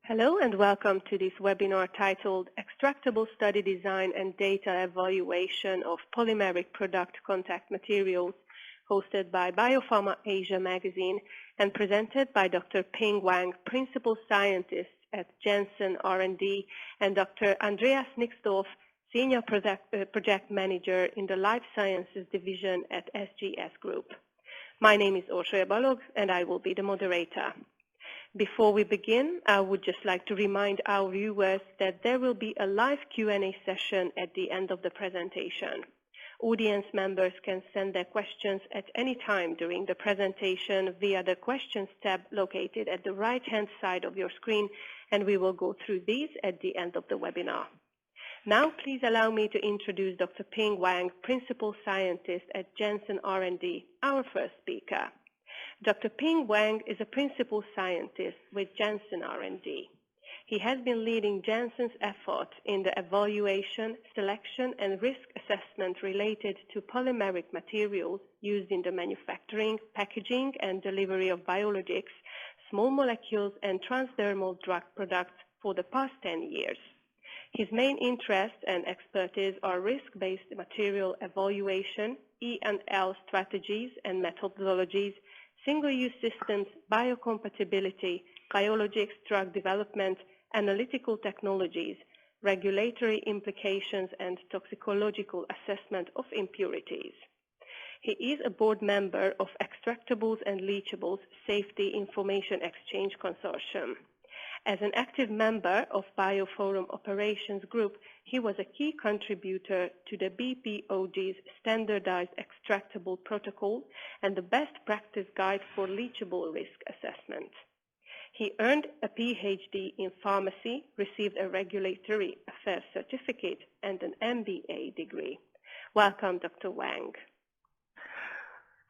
Hello and welcome to this webinar titled Extractable Study Design and Data Evaluation of Polymeric Product Contact Materials, hosted by Biopharma Asia magazine and presented by Dr. Ping Wang, Principal Scientist at Janssen R&D, and Dr. Andreas Nixdorf, Senior Project Manager in the Life Sciences Division at SGS Group. My name is Orsolya Balog and I will be the moderator. Before we begin, I would just like to remind our viewers that there will be a live Q&A session at the end of the presentation. Audience members can send their questions at any time during the presentation via the Questions tab located at the right-hand side of your screen, and we will go through these at the end of the webinar. Now, please allow me to introduce Dr. Ping Wang, Principal Scientist at Janssen R&D, our first speaker. Dr. Ping Wang is a principal scientist with Janssen R&D. He has been leading Janssen's effort in the evaluation, selection, and risk assessment related to polymeric materials used in the manufacturing, packaging, and delivery of biologics, small molecules, and transdermal drug products for the past 10 years. His main interests and expertise are risk-based material evaluation, E&L strategies and methodologies, single-use systems, biocompatibility, biologics drug development, analytical technologies, regulatory implications, and toxicological assessment of impurities. He is a board member of Extractables and Leachables Safety Information Exchange Consortium. As an active member of Biopharma Operations Group, he was a key contributor to the BPOG's standardized extractable protocol and the best practice guide for leachable risk assessment. He earned a PhD in pharmacy, received a regulatory affairs certificate, and an MBA degree. Welcome, Dr. Wang.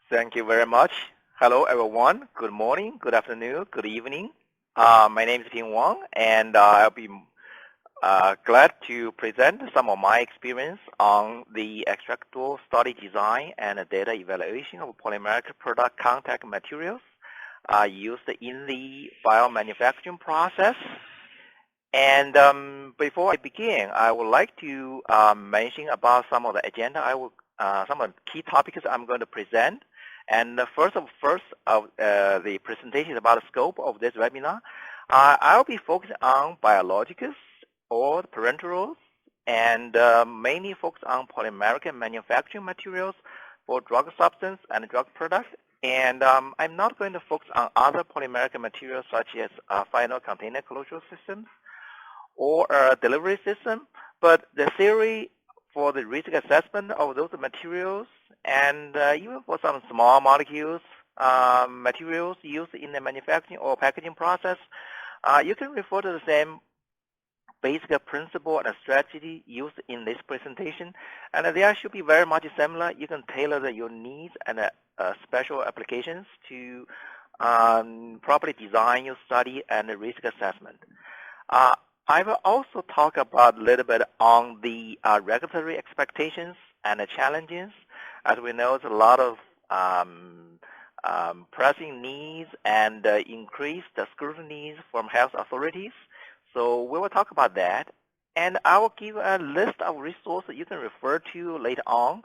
Thank you very much. Hello, everyone. Good morning, good afternoon, good evening. My name is Ping Wang, and I'll be glad to present some of my experience on the extractable study design and data evaluation of polymeric product contact materials used in the biomanufacturing process. And before I begin, I would like to mention about some of the agenda. Some of the key topics I'm going to present. And the first of the presentation about the scope of this webinar, I'll be focused on biologicals or parenterals, and mainly focused on polymeric manufacturing materials for drug substance and drug products. And I'm not going to focus on other polymeric materials such as final container closure systems or delivery system, but the theory for the risk assessment of those materials, and even for some small molecules materials used in the manufacturing or packaging process, you can refer to the same basic principle and strategy used in this presentation, and they should be very much similar. You can tailor your needs and special applications to properly design your study and risk assessment. I will also talk about a little bit on the regulatory expectations and the challenges. As we know, there's a lot of pressing needs and increased scrutiny from health authorities. So we will talk about that. And I will give a list of resources you can refer to later on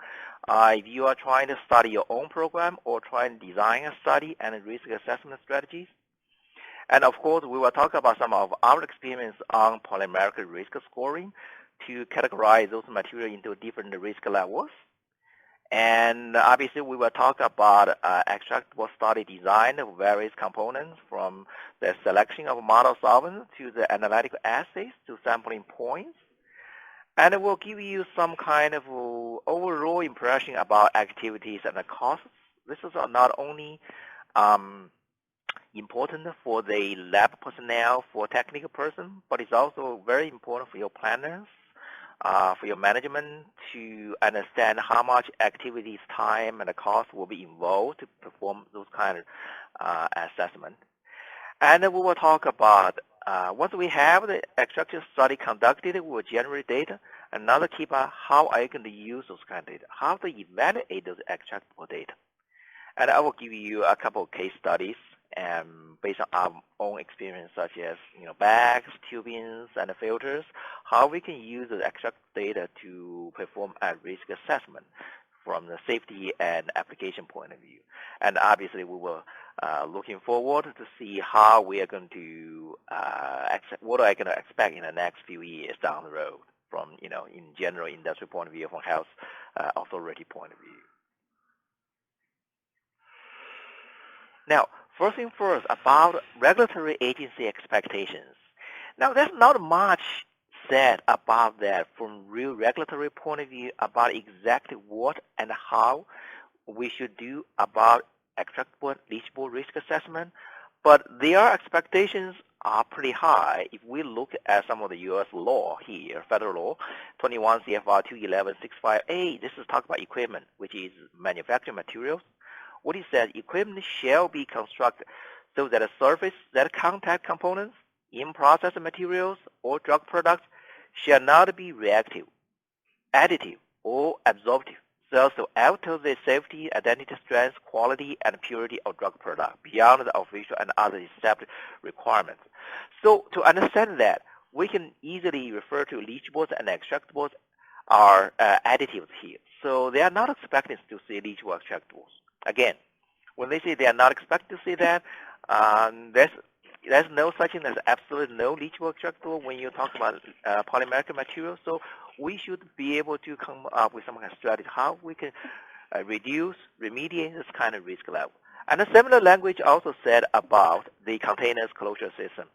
if you are trying to study your own program or trying to design a study and risk assessment strategies. And of course, we will talk about some of our experience on polymeric risk scoring to categorize those materials into different risk levels. And obviously, we will talk about extractable study design of various components, from the selection of model solvents to the analytical assays to sampling points. And it will give you some kind of overall impression about activities and the costs. This is not only important for the lab personnel, for technical person, but it's also very important for your planners, for your management to understand how much activities, time, and the cost will be involved to perform those kind of assessment. And then we will talk about, once we have the extractive study conducted, we will generate data. Another key part, how are you going to use those kind of data? How to evaluate those extractable data? And I will give you a couple of case studies and based on our own experience, such as bags, tubings, and filters, how we can use the extract data to perform a risk assessment from the safety and application point of view. And obviously, we will looking forward to see how we are going to what are going to expect in the next few years down the road from in general industry point of view, from health authority point of view. Now, first thing first, about regulatory agency expectations. Now, there's not much said about that from real regulatory point of view about exactly what and how we should do about extractable leachable risk assessment, but their expectations are pretty high. If we look at some of the U.S. law here, federal law, 21 CFR 211-658, this is talk about equipment, which is manufacturing materials. What it says, equipment shall be constructed so that a surface that contact components, in-process materials, or drug products shall not be reactive, additive, or absorptive, so as to alter the safety, identity, strength, quality, and purity of drug product beyond the official and other established requirements. So to understand that, we can easily refer to leachables and extractables are additives here. So they are not expected to see leachable extractables. Again, when they say they are not expected to see that, there's no such thing as absolutely no leachable extractable when you talk about polymeric material. So we should be able to come up with some kind of strategy how we can reduce, remediate this kind of risk level. And a similar language also said about the containers closure system.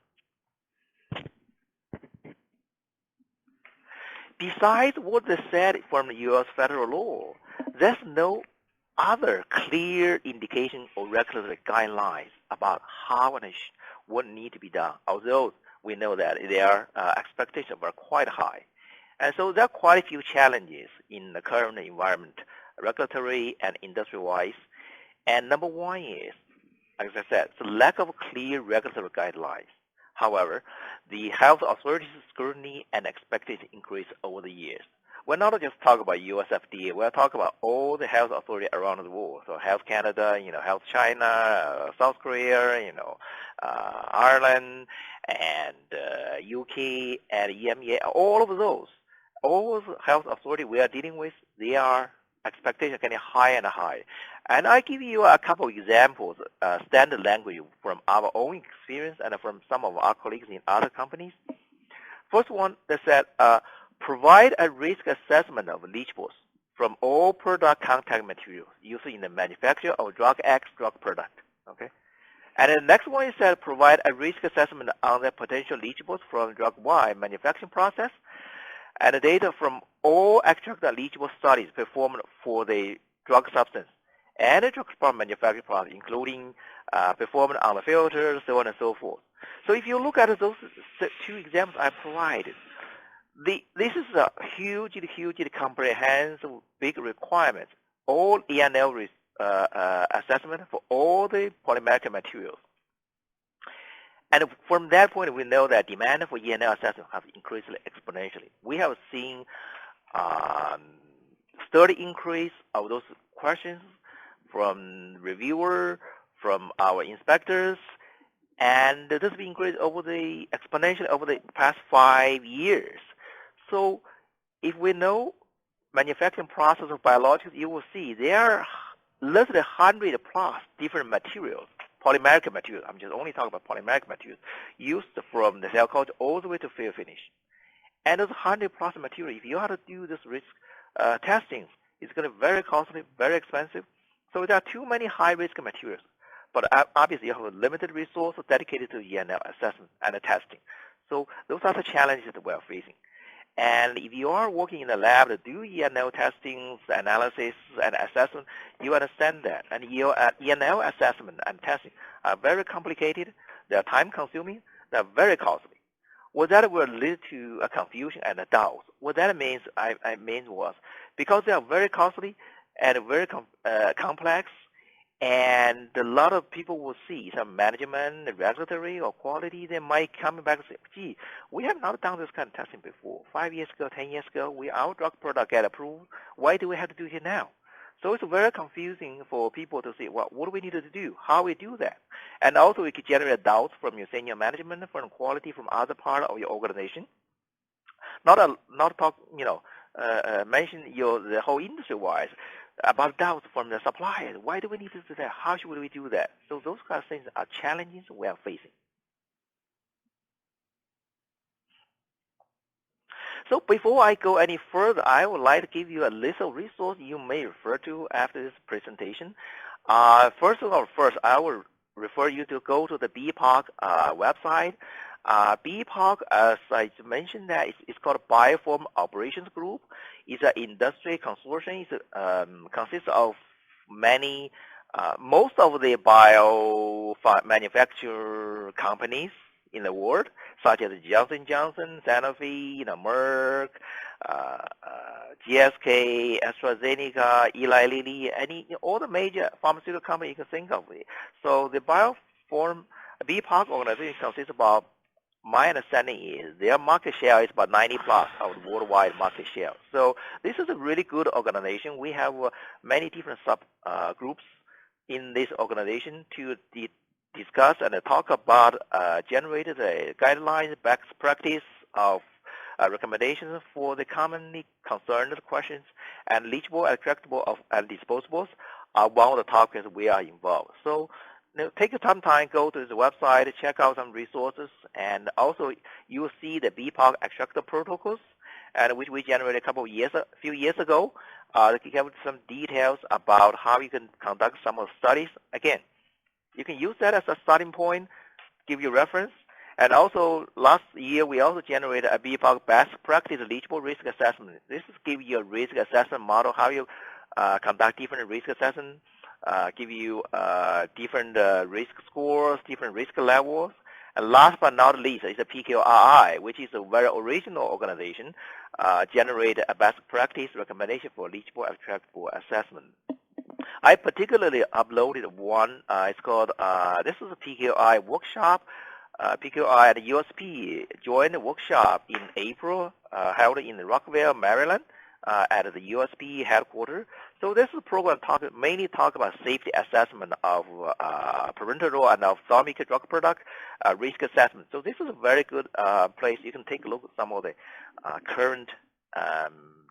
Besides what they said from the U.S. federal law, there's no other clear indication or regulatory guidelines about how and what need to be done, although we know that their expectations were quite high. And so there are quite a few challenges in the current environment, regulatory and industry-wise. And number one is, as I said, the lack of clear regulatory guidelines. However, the health authorities' scrutiny and expectation increase over the years. We're not just talking about U.S. FDA. We're talking about all the health authorities around the world. So Health Canada, Health China, South Korea, Ireland, and UK, and EMEA, all of those health authorities we are dealing with, their expectations getting higher and higher. And I give you a couple of examples, standard language from our own experience and from some of our colleagues in other companies. First one, they said, provide a risk assessment of leachables from all product contact materials used in the manufacture of drug X drug product. Okay, and the next one is that provide a risk assessment on the potential leachables from drug Y manufacturing process, and the data from all extracted leachable studies performed for the drug substance and the drug product manufacturing process, including performed on the filters, so on and so forth. So if you look at those two examples I provided, this is a hugely comprehensive, big requirement. All E&L assessment for all the polymeric materials. And from that point, we know that demand for E&L assessment has increased exponentially. We have seen steady increase of those questions from reviewer, from our inspectors, and this has been increased exponentially over the past 5 years. So if we know manufacturing process of biologics, you will see there are less than 100 plus different materials, polymeric materials. I'm just only talking about polymeric materials used from the cell culture all the way to fill finish. And those 100 plus materials, if you have to do this risk testing, it's going to be very costly, very expensive. So there are too many high-risk materials. But obviously, you have a limited resource dedicated to E&L assessment and testing. So those are the challenges that we're facing. And if you are working in the lab to do E&L testings, analysis, and assessment, you understand that. And your E&L assessment and testing are very complicated. They are time-consuming. They are very costly. What that will lead to a confusion and a doubt. What that means, I mean was, because they are very costly and very complex, and a lot of people will see some management, regulatory, or quality, they might come back and say, gee, we have not done this kind of testing before. 5 years ago, 10 years ago, our drug product got approved. Why do we have to do it now? So it's very confusing for people to say, well, what do we need to do? How we do that? And also, it can generate doubts from your senior management, from quality, from other part of your organization. Not talk, mention the whole industry-wise about doubts from the suppliers. Why do we need to do that? How should we do that? So those kind of things are challenges we are facing. So before I go any further, I would like to give you a list of resources you may refer to after this presentation. First, I will refer you to go to the BPOC website. BPOC, as I mentioned, that it's called Biopharma Operations Group. It's an industry consortium. It consists of many, most of the bio manufacturer companies in the world, such as Janssen, Sanofi, Merck, GSK, AstraZeneca, Eli Lilly, all the major pharmaceutical companies you can think of. So the BPOC organization consists of, my understanding is their market share is about 90 plus of the worldwide market share. So this is a really good organization. We have many different subgroups in this organization to discuss and talk about generated guidelines, best practice of recommendations for the commonly concerned questions, and leachable, extractable, and disposables are one of the topics we are involved. So take some time, go to the website, check out some resources, and also you will see the BPOC extractor protocols, and which we generated a few years ago. To give some details about how you can conduct some of the studies. Again, you can use that as a starting point, give you reference. And also, last year, we also generated a BPOC best practice leachable risk assessment. This is give you a risk assessment model, how you conduct different risk assessment, give you different risk scores, different risk levels. And last but not least is a PQRI, which is a very original organization, generate a best practice recommendation for leachable extractable assessment. I particularly uploaded one. It's called, this is a PQI workshop. PQI at the USP joined a workshop in April, held in Rockville, Maryland, at the USP headquarters. So this program mainly talk about safety assessment of parenteral and ophthalmic drug product risk assessment. So this is a very good place. You can take a look at some of the current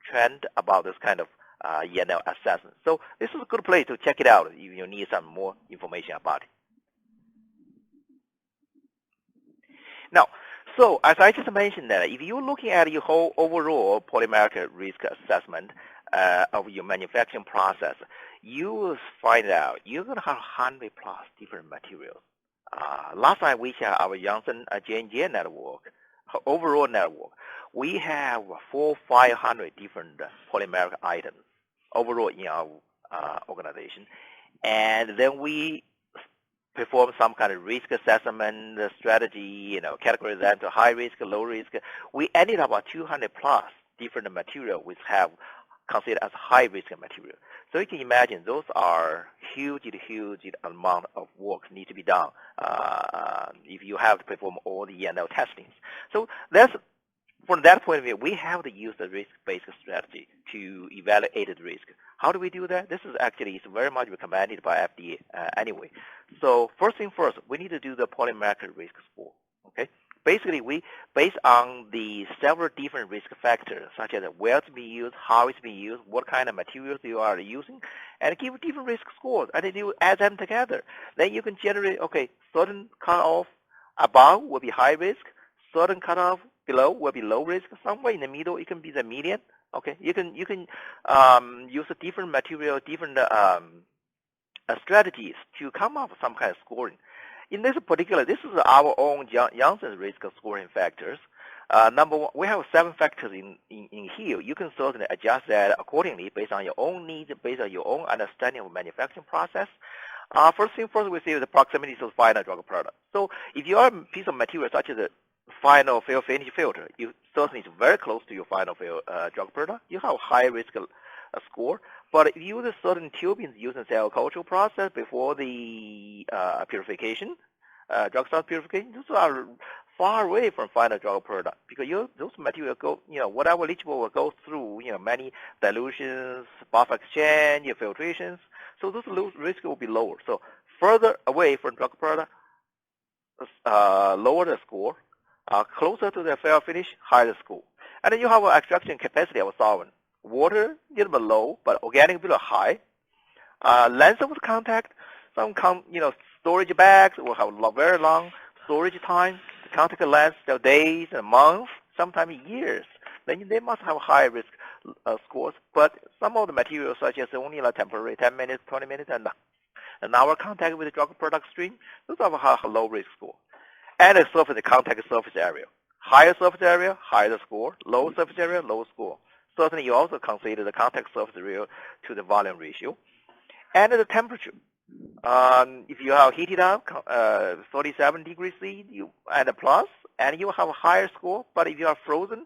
trend about this kind of assessment. So this is a good place to check it out if you need some more information about it. Now, so as I just mentioned, that if you're looking at your whole overall polymeric risk assessment of your manufacturing process, you will find out you're going to have 100 plus different materials. Last time we checked our Janssen J&J network, overall network, we have 400-500 different polymeric items overall in our organization. And then we perform some kind of risk assessment strategy, categorize them to high risk, low risk. We ended up about 200 plus different material which have considered as high risk material. So you can imagine those are huge amount of work need to be done if you have to perform all the testings. So that's, from that point of view, we have to use the risk-based strategy to evaluate the risk. How do we do that? This is actually very much recommended by FDA anyway. So first thing first, we need to do the polymeric risk score. Okay. Basically, based on the several different risk factors, such as where it's being used, how it's being used, what kind of materials you are using, and give different risk scores, and then you add them together. Then you can generate, okay, certain cutoff above will be high risk, certain cutoff below will be low risk. Somewhere in the middle, it can be the median. Okay, you can use a different material, different strategies to come up with some kind of scoring. In this particular, this is our own Janssen risk scoring factors. Number one, we have 7 factors in here. You can certainly adjust that accordingly based on your own needs, based on your own understanding of manufacturing process. First thing first, we see the proximity to the final drug product. So if you have a piece of material such as a final fill-finish filter, you certainly is very close to your final drug product. You have high risk score. But if you use certain tubings using cell culture process before the purification, drug substance purification, those are far away from final drug product because those materials go, whatever leachable will go through, many dilutions, buffer exchange, filtrations. So those risk will be lower. So further away from drug product, lower the score. Closer to the fair finish, higher the score. And then you have an extraction capacity of solvent. Water, a little bit low, but organic, a little high. Length of the contact, storage bags will have very long storage time. The contact length, days and months, sometimes years. Then they must have high risk scores. But some of the materials, such as only like temporary, 10 minutes, 20 minutes, and an hour contact with the drug product stream, those have a low risk score. And the contact surface area. Higher surface area, higher score. Low surface area, low score. Certainly, you also consider the contact surface area to the volume ratio. And the temperature. If you have heated up, 37 degrees C and a plus, and you have a higher score. But if you have frozen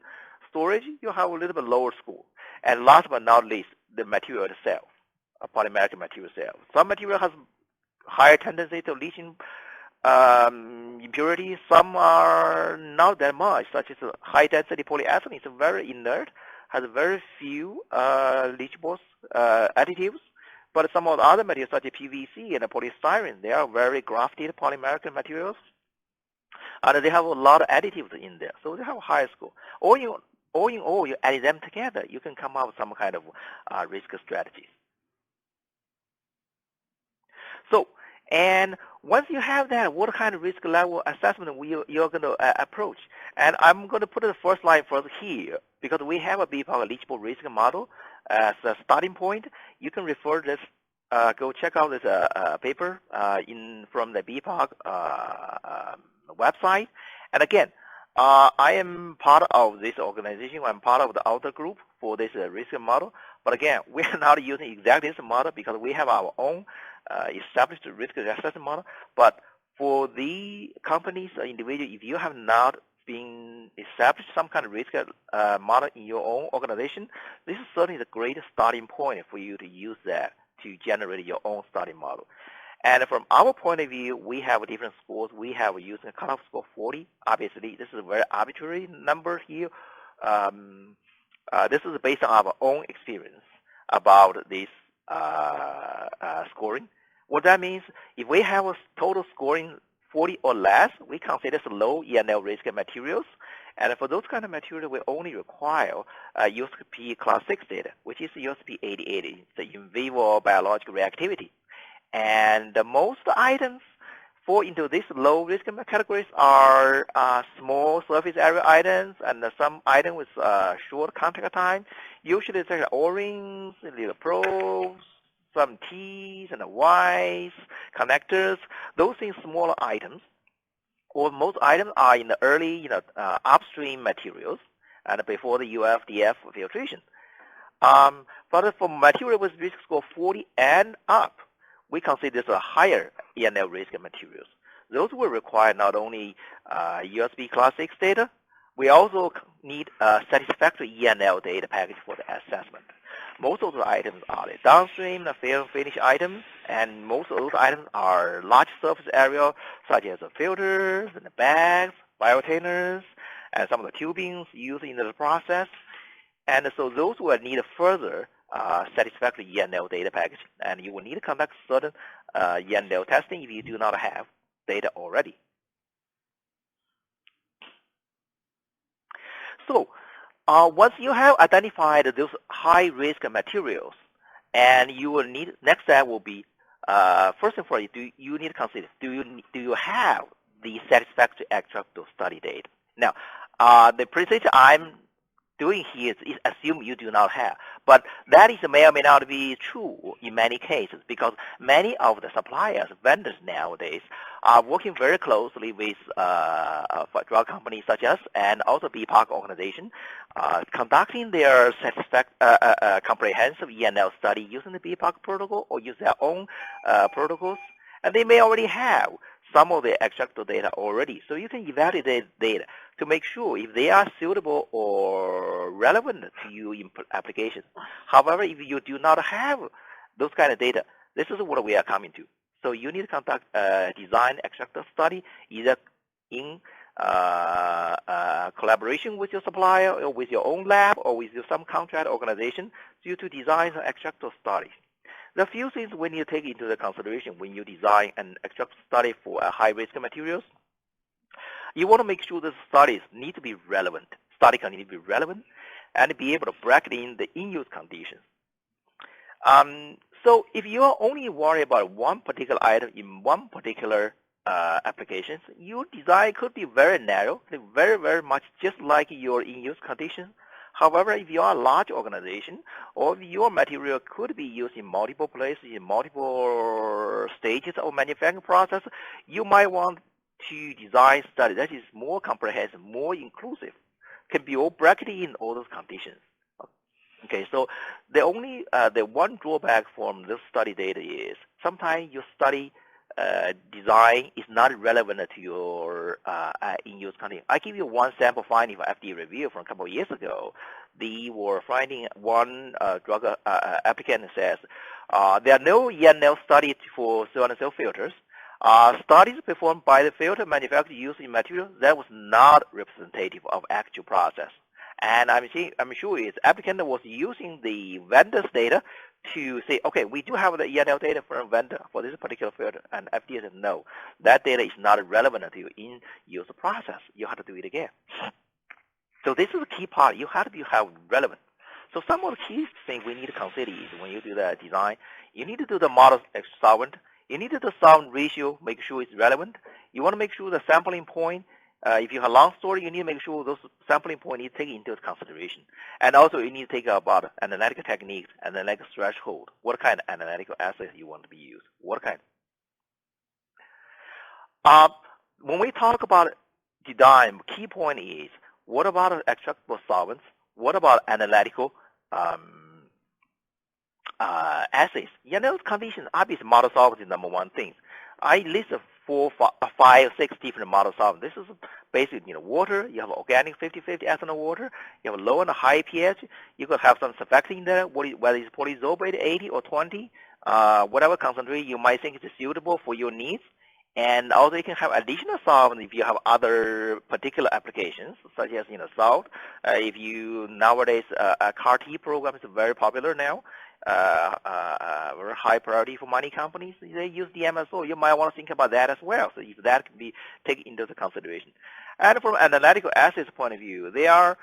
storage, you have a little bit lower score. And last but not least, the material itself, a polymeric material itself. Some material has higher tendency to leaching impurities. Some are not that much, such as high-density polyethylene. It's very inert, has very few leachable additives. But some of the other materials, such as PVC and polystyrene, they are very grafted polymeric materials. And they have a lot of additives in there, so they have a higher score. All in all, you add them together, you can come up with some kind of risk strategies. So, and once you have that, what kind of risk level assessment you're going to approach? And I'm going to put the first line first here, because we have a BPOC leachable risk model as a starting point. You can refer this, go check out this paper from the BPOC website. And again, I am part of this organization. I'm part of the outer group for this risk model. But again, we are not using exactly this model because we have our own established risk assessment model. But for the companies, individual, if you have not been established some kind of risk model in your own organization, this is certainly the great starting point for you to use that to generate your own starting model. And from our point of view, we have different scores. We have using a cutoff score 40. Obviously, this is a very arbitrary number here. This is based on our own experience about this scoring. What that means, if we have a total scoring 40 or less, we consider low ENL risk materials. And for those kind of materials, we only require USP Class 6 data, which is USP 8080, the in vivo biological reactivity. And most items fall into these low risk categories are small surface area items and some items with short contact time. Usually it's like O-rings, little probes, some T's and Y's, connectors. Those things, smaller items. Or most items are in the early, upstream materials and before the UF/DF filtration. But for material with risk score 40 and up, we consider this a higher ENL risk materials. Those will require not only USB Class 6 data, we also need a satisfactory ENL data package for the assessment. Most of the items are the downstream, the fill finish items, and most of those items are large surface area, such as the filters and the bags, biotainers, and some of the tubings used in the process. And so those will need further satisfactory ENL data package, and you will need to conduct certain ENL testing if you do not have data already. So once you have identified those high-risk materials, and you will need, next step will be, first of all, you need to consider, do you have the satisfactory extractable study data? Now, the procedure I'm doing here is assume you do not have. But that may or may not be true in many cases because many of the suppliers, vendors nowadays, are working very closely with drug companies such as and also BPOC organization, conducting their comprehensive ENL study using the BPOC protocol or use their own protocols. And they may already have some of the extractable data already. So you can evaluate data to make sure if they are suitable or relevant to you in applications. However, if you do not have those kind of data, this is what we are coming to. So you need to conduct a design extractor study either in collaboration with your supplier or with your own lab or with some contract organization to design an extractor study. There are a few things we need to take into the consideration when you design an extractor study for high-risk materials. You want to make sure the studies need to be relevant. Study can need to be relevant and be able to bracket in the in-use conditions. So if you are only worried about one particular item in one particular applications, your design could be very narrow, very, very much just like your in-use conditions. However, if you are a large organization, or if your material could be used in multiple places, in multiple stages of manufacturing process, you might want to design study that is more comprehensive, more inclusive, can be all bracketed in all those conditions. Okay, so the only the one drawback from this study data is sometimes your study design is not relevant to your in-use condition. I give you one sample finding for FDA review from a couple of years ago. They were finding one drug applicant says there are no ENL studies for cell and cell filters. Studies performed by the filter manufacturer using material that was not representative of actual process. And I'm sure its applicant was using the vendor's data to say, okay, we do have the ENL data from vendor for this particular filter, and FDA said, no, that data is not relevant to your in-use process. You have to do it again. So this is the key part. You have to have relevant. So some of the key things we need to consider is when you do the design, you need to do the model solvent. You need to do the solvent ratio, make sure it's relevant. You want to make sure the sampling point, if you have a long story, you need to make sure those sampling points need to take into consideration. And also you need to take about analytical techniques, analytical threshold. What kind of analytical assays you want to be used? What kind? When we talk about design, key point is, what about extractable solvents? What about analytical assays? You know, conditions, obviously model solvents is number one thing. I list 4, 5, 6 different model solvents. This is basically, water. You have organic 50-50 ethanol water. You have low and high pH. You could have some surfactant in there, whether it's polysorbate 80 or 20, whatever concentration you might think is suitable for your needs. And also you can have additional solvents if you have other particular applications, such as, salt. If you, nowadays, a CAR-T program is very popular now. Very high priority for many companies. They use the MSO. You might want to think about that as well. So if that can be taken into the consideration. And from an analytical assays point of view, there are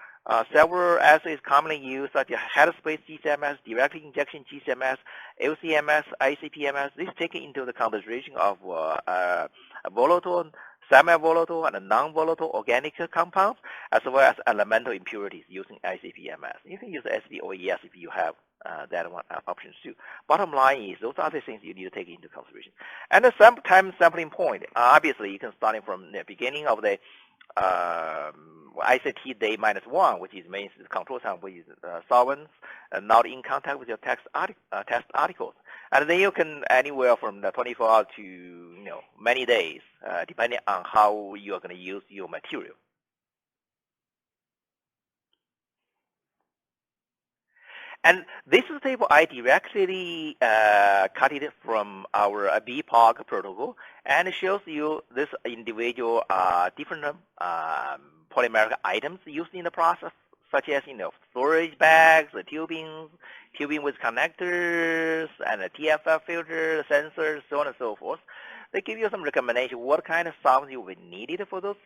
several assays commonly used, such as head-space GCMS, direct injection GCMS, LCMS, ICP-MS. This taken into the consideration of volatile, semi-volatile, and non-volatile organic compounds, as well as elemental impurities using ICP-MS. You can use SB or ES if you have that one options too. Bottom line is those are the things you need to take into consideration. And the time sampling point, obviously you can start from the beginning of the ICT day -1, which is means the control time with solvents not in contact with your test articles. And then you can anywhere from the 24 hours to many days, depending on how you are going to use your material. And this is a table I directly cut it from our BPOG protocol, and it shows you this individual different polymeric items used in the process, such as storage bags, the tubing with connectors, and the TFF filter, sensors, so on and so forth. They give you some recommendation what kind of solvents you will need it for those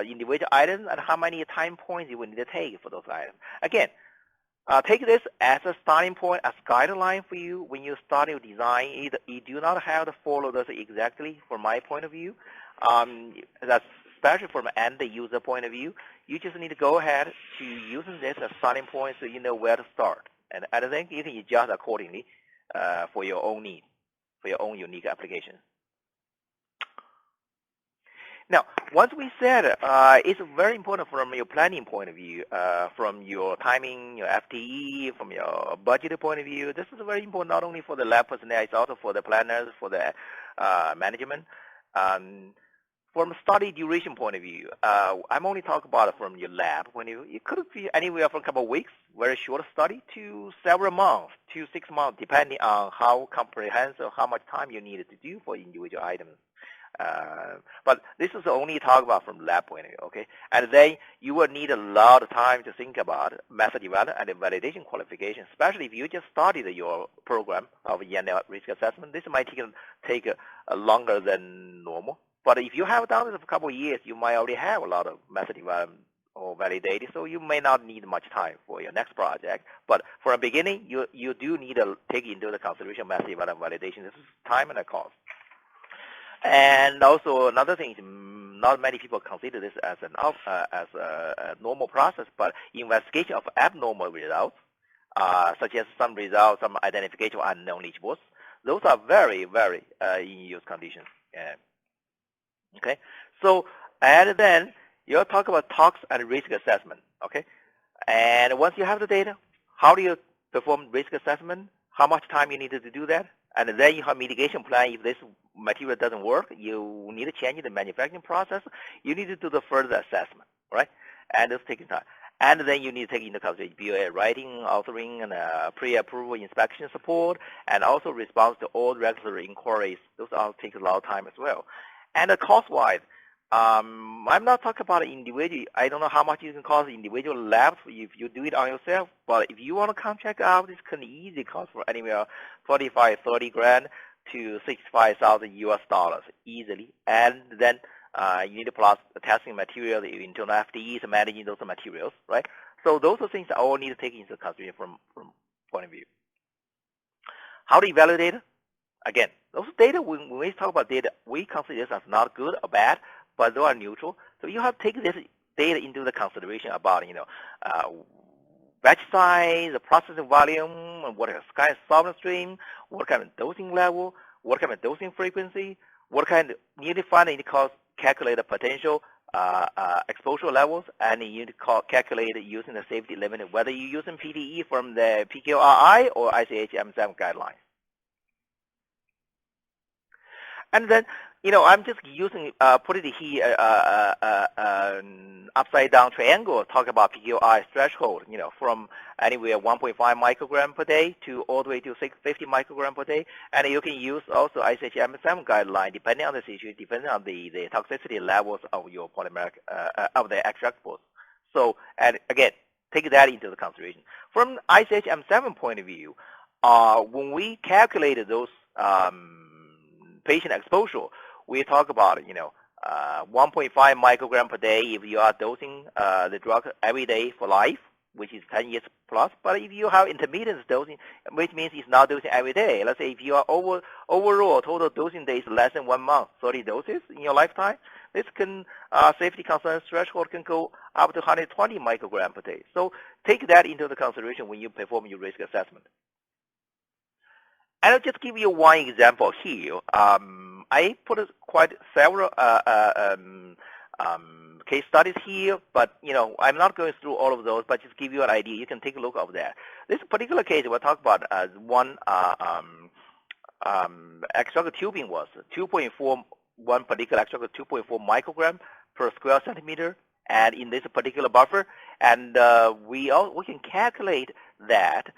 individual items, and how many time points you will need to take for those items. Again, take this as a starting point, as guideline for you when you start your design. You do not have to follow this exactly from my point of view. That's especially from an end user point of view. You just need to go ahead to using this as a starting point so you know where to start. And I think you can adjust accordingly for your own needs, for your own unique application. Now, once we said it's very important from your planning point of view, from your timing, your FTE, from your budget point of view. This is very important not only for the lab personnel, it's also for the planners, for the management. From a study duration point of view, I'm only talking about it from your lab point of view. It could be anywhere from a couple of weeks, very short study, to several months, to 6 months, depending on how comprehensive, how much time you needed to do for individual items. But this is only talk about from lab point of view, okay? And then you will need a lot of time to think about method development and validation qualification, especially if you just started your program of ENL risk assessment. This might take longer than normal. But if you have done this for a couple of years, you might already have a lot of method development or validated, so you may not need much time for your next project. But for a beginning, you do need to take into the consideration method development validation. This is time and a cost. And also another thing is not many people consider this as a normal process, but investigation of abnormal results, such as some results, some identification of unknown leachables. Those are very, very in use conditions. Okay, so and then you'll talk about tox and risk assessment. Okay, and once you have the data, how do you perform risk assessment? How much time you need to do that? And then you have mitigation plan. If this material doesn't work, you need to change the manufacturing process. You need to do the further assessment, right? And it's taking time. And then you need to take into consideration BOA writing, authoring, and pre-approval inspection support, and also response to all regulatory inquiries. Those all take a lot of time as well. And cost-wise, I'm not talking about individual. I don't know how much you can cost individual labs if you do it on yourself. But if you want to contract out, this can easily cost for anywhere 25, 30 grand to 65,000 US dollars easily. And then you need to plus testing material, internal FTEs, managing those materials, right? So those are things that all need to take into consideration from point of view. How to evaluate data? Again, those data, when we talk about data, we consider this as not good or bad, but they are neutral. So you have to take this data into the consideration about, batch size, the processing volume, what kind of solvent stream, what kind of dosing level, what kind of dosing frequency, what kind of, you need to find and calculate the potential exposure levels, and you need to calculate using the safety limit, whether you're using PPE from the PQRI or ICH M7 guidelines. And then, I'm just using, put it here, upside down triangle, talk about PQI threshold, from anywhere 1.5 microgram per day to all the way to 650 microgram per day. And you can use also ICH-M7 guideline, depending on the situation, depending on the toxicity levels of your polymeric, of the extractables. So, and again, take that into the consideration. From ICH-M7 point of view, when we calculated those patient exposure, we talk about 1.5 microgram per day if you are dosing the drug every day for life, which is 10 years plus. But if you have intermittent dosing, which means it's not dosing every day. Let's say if you are overall total dosing days less than 1 month, 30 doses in your lifetime, this can safety concern threshold can go up to 120 microgram per day. So take that into the consideration when you perform your risk assessment. And I'll just give you one example here. I put quite several case studies here, but I'm not going through all of those, but just give you an idea. You can take a look of that. This particular case we'll talk about one extractor tubing was 2.4, one particular extractor 2.4 microgram per square centimeter, and in this particular buffer, and we can calculate that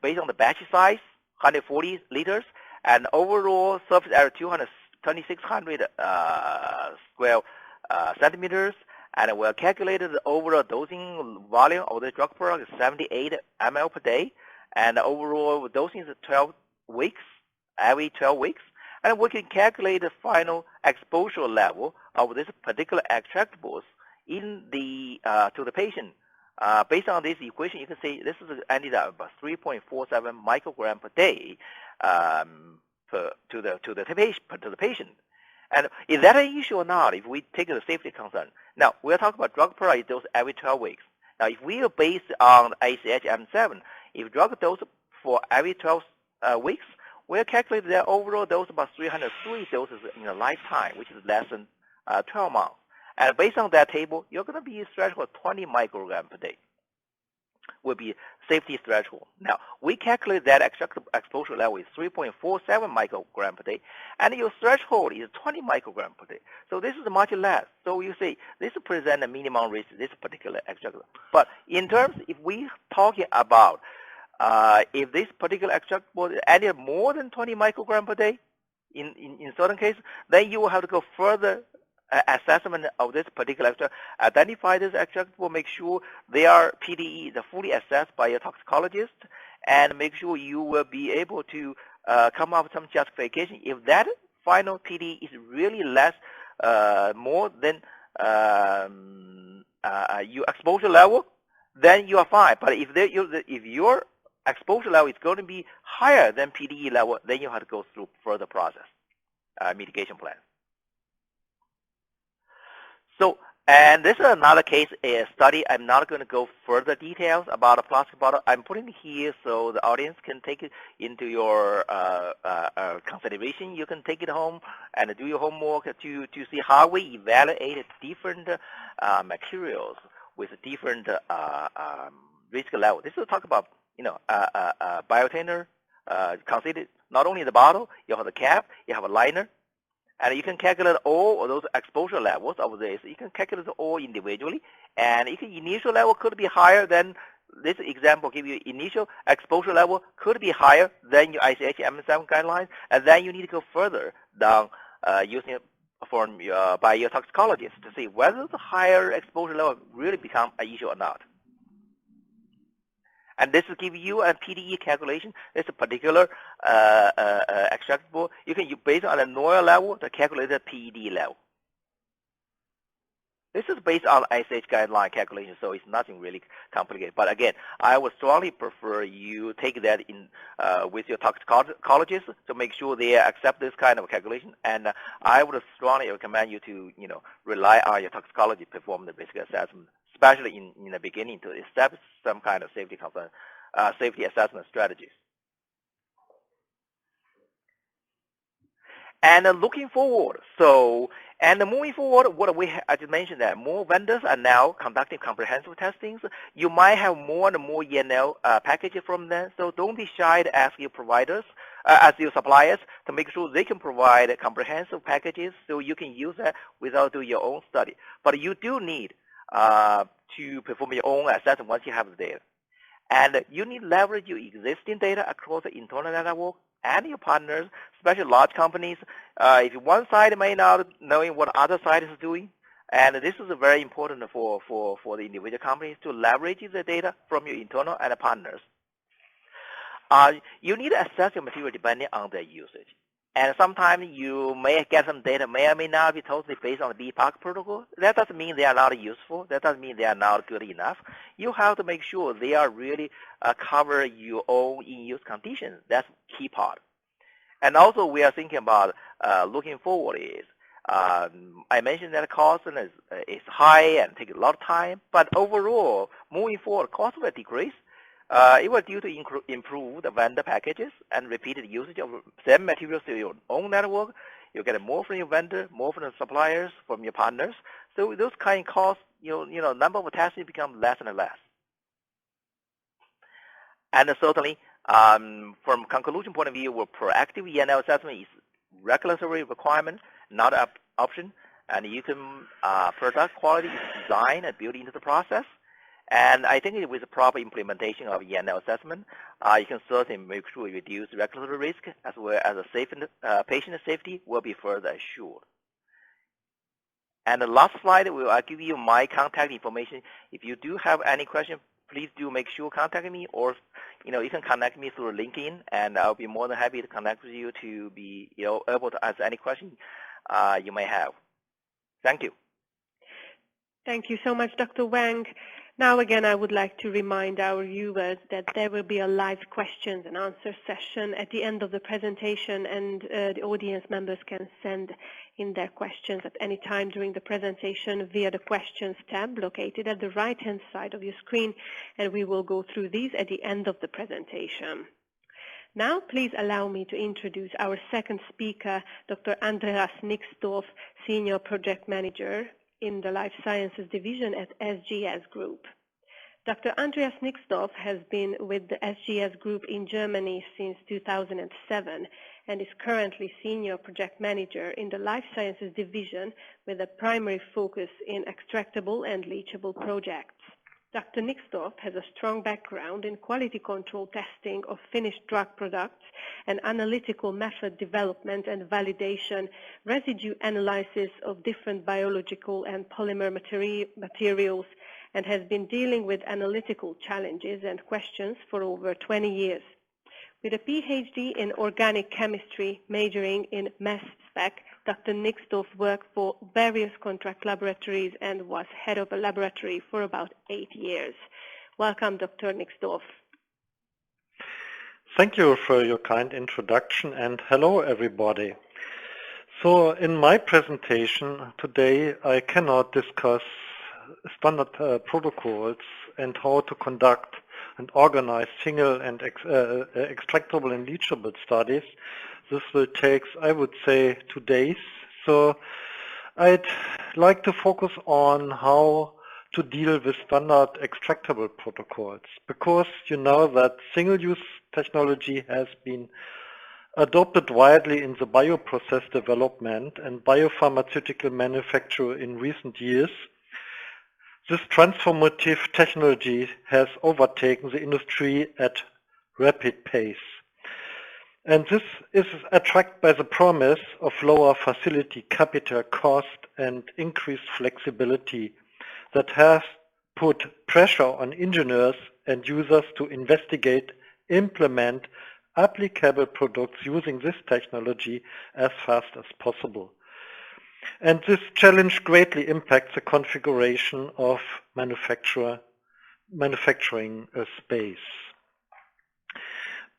based on the batch size, 140 liters, and overall surface area 2,600 square centimeters, and we calculated the overall dosing volume of the drug product is 78 ml per day, and the overall dosing is 12 weeks, every 12 weeks, and we can calculate the final exposure level of this particular extractables in the to the patient. Based on this equation, you can see this is ended up about 3.47 microgram per day to the patient. And is that an issue or not? If we take the safety concern, now we're talking about drug product dose every 12 weeks. Now, if we are based on ICH-M7, if drug dose for every 12 weeks, we'll calculate their overall dose about 303 doses in a lifetime, which is less than 12 months. And based on that table, you're going to be threshold 20 microgram per day will be safety threshold. Now, we calculate that exposure level is 3.47 microgram per day, and your threshold is 20 microgram per day. So this is much less. So you see, this presents a minimum risk, this particular extractor. But in terms, if we talking about if this particular extractor added more than 20 microgram per day, in certain cases, then you will have to go further assessment of this particular extractor, identify this extractor, make sure they are PDE, the fully assessed by a toxicologist, and make sure you will be able to come up with some justification. If that final PD is really less, more than your exposure level, then you are fine. But if your exposure level is going to be higher than PDE level, then you have to go through further process, mitigation plan. So, and this is another case, a study. I'm not going to go further details about a plastic bottle. I'm putting it here so the audience can take it into your consideration. You can take it home and do your homework to see how we evaluate different materials with different risk level. This will talk about, biocontainer. Consider not only the bottle, you have the cap, you have a liner, and you can calculate all of those exposure levels of this. You can calculate all individually, and initial level could be higher than this example. Give you initial exposure level could be higher than your ICH M7 guidelines, and then you need to go further down using it by your toxicologist to see whether the higher exposure level really become an issue or not. And this will give you a PPE calculation. It's a particular extractable. You can use based on the NOIL level to calculate the PED level. This is based on ICH guideline calculation, so it's nothing really complicated. But again, I would strongly prefer you take that in with your toxicologist to make sure they accept this kind of calculation. And I would strongly recommend you to rely on your toxicology to perform the risk assessment, especially in the beginning, to establish some kind of safety assessment strategies. And looking forward, moving forward, I just mentioned that more vendors are now conducting comprehensive testings. You might have more and more ENL packages from them, so don't be shy to ask your providers, ask your suppliers to make sure they can provide comprehensive packages so you can use that without doing your own study. But you do need to perform your own assessment once you have the data. And you need to leverage your existing data across the internal network and your partners, especially large companies. If one side may not knowing what other side is doing, and this is very important for the individual companies to leverage the data from your internal and partners. You need to assess your material depending on their usage. And sometimes you may get some data may or may not be totally based on the BPAC protocol. That doesn't mean they are not useful. That doesn't mean they are not good enough. You have to make sure they are really cover your own in-use conditions. That's key part. And also we are thinking about looking forward is, I mentioned that cost is high and take a lot of time, but overall, moving forward, cost will decrease. It was due to improve the vendor packages and repeated usage of same materials to your own network. You get more from your vendor, more from the suppliers, from your partners. So those kind of costs, number of testing become less and less. And certainly, from conclusion point of view, proactive ENL assessment is regulatory requirement, not an option. And you can product quality is designed and built into the process. And I think with the proper implementation of ENL assessment, you can certainly make sure you reduce regulatory risk as well as patient safety will be further assured. And the last slide, I'll give you my contact information. If you do have any questions, please do make sure contact me, or you can connect me through LinkedIn, and I'll be more than happy to connect with you to be able to answer any question you may have. Thank you. Thank you so much, Dr. Wang. Now again, I would like to remind our viewers that there will be a live questions and answer session at the end of the presentation, and the audience members can send in their questions at any time during the presentation via the questions tab located at the right-hand side of your screen, and we will go through these at the end of the presentation. Now, please allow me to introduce our second speaker, Dr. Andreas Nixdorf, Senior Project Manager in the Life Sciences Division at SGS Group. Dr. Andreas Nixdorf has been with the SGS Group in Germany since 2007 and is currently Senior Project Manager in the Life Sciences Division with a primary focus in extractable and leachable projects. Dr. Nixdorf has a strong background in quality control testing of finished drug products and analytical method development and validation, residue analysis of different biological and polymer materials, and has been dealing with analytical challenges and questions for over 20 years. With a PhD in organic chemistry, majoring in mass spec, Dr. Nixdorf worked for various contract laboratories and was head of a laboratory for about 8 years. Welcome, Dr. Nixdorf. Thank you for your kind introduction, and hello everybody. So in my presentation today I cannot discuss standard protocols and how to conduct and organize single and extractable and leachable studies. This will take, I would say, 2 days. So I'd like to focus on how to deal with standard extractable protocols, because you know that single-use technology has been adopted widely in the bioprocess development and biopharmaceutical manufacture in recent years. This transformative technology has overtaken the industry at rapid pace. And this is attracted by the promise of lower facility capital cost and increased flexibility that has put pressure on engineers and users to investigate, implement applicable products using this technology as fast as possible. And this challenge greatly impacts the configuration of manufacturing space.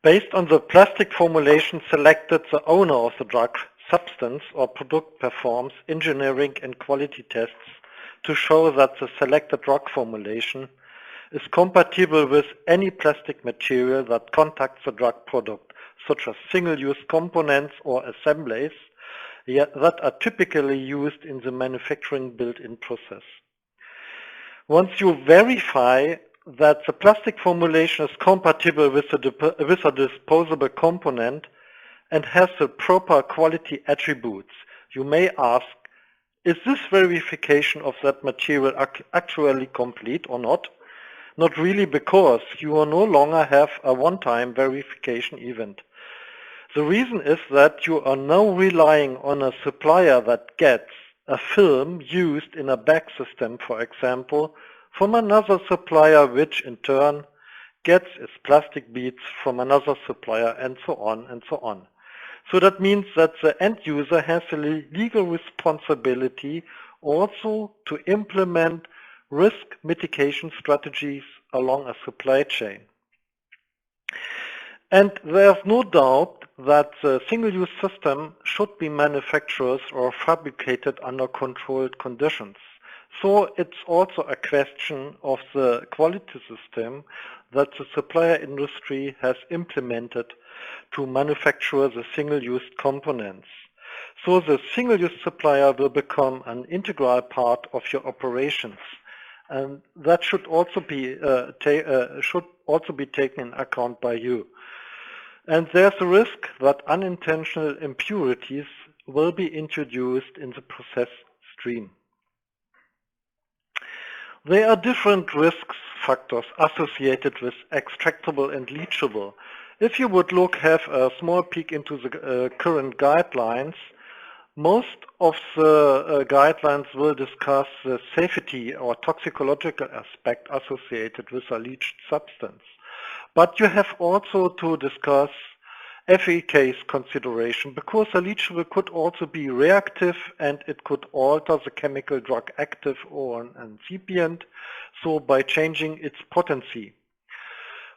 Based on the plastic formulation selected, the owner of the drug substance or product performs engineering and quality tests to show that the selected drug formulation is compatible with any plastic material that contacts the drug product, such as single-use components or assemblies that are typically used in the manufacturing built-in process. Once you verify that the plastic formulation is compatible with a disposable component and has the proper quality attributes, you may ask, is this verification of that material actually complete or not? Not really, because you will no longer have a one-time verification event. The reason is that you are now relying on a supplier that gets a film used in a bag system, for example, from another supplier, which in turn gets its plastic beads from another supplier, and so on and so on. So that means that the end user has a legal responsibility also to implement risk mitigation strategies along a supply chain. And there's no doubt that the single-use system should be manufactured or fabricated under controlled conditions. So it's also a question of the quality system that the supplier industry has implemented to manufacture the single-use components. So the single-use supplier will become an integral part of your operations, and that should also be taken in account by you. And there's a risk that unintentional impurities will be introduced in the process stream. There are different risk factors associated with extractable and leachable. If you would have a small peek into the current guidelines, most of the guidelines will discuss the safety or toxicological aspect associated with a leached substance. But you have also to discuss efficacy consideration, because a leachable could also be reactive and it could alter the chemical drug active or an incipient, so by changing its potency.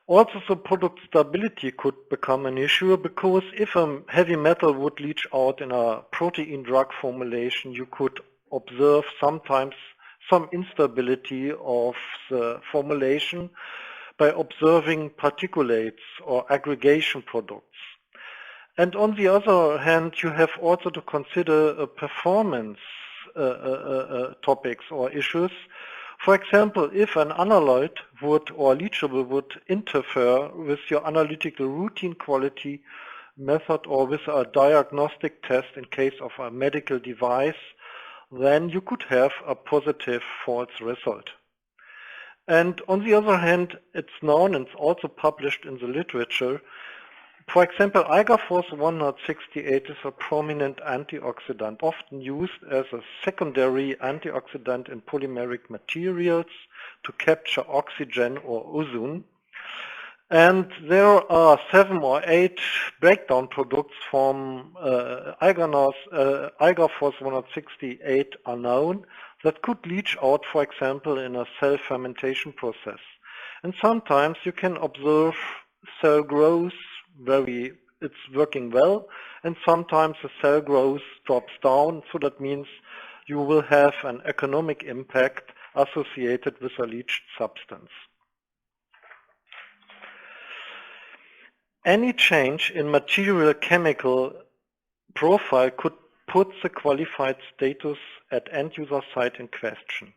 Also, the product stability could become an issue, because if a heavy metal would leach out in a protein drug formulation, you could observe sometimes some instability of the formulation by observing particulates or aggregation products. And on the other hand, you have also to consider performance topics or issues. For example, if an analyte or leachable would interfere with your analytical routine quality method or with a diagnostic test in case of a medical device, then you could have a positive false result. And on the other hand, it's known and it's also published in the literature. For example, IGA-FOS 168 is a prominent antioxidant, often used as a secondary antioxidant in polymeric materials to capture oxygen or ozone. And there are 7 or 8 breakdown products from Algaphos 168 are known that could leach out, for example, in a cell fermentation process. And sometimes you can observe cell growth it's working well, and sometimes the cell growth drops down, so that means you will have an economic impact associated with a leached substance. Any change in material chemical profile could put the qualified status at end-user site in question.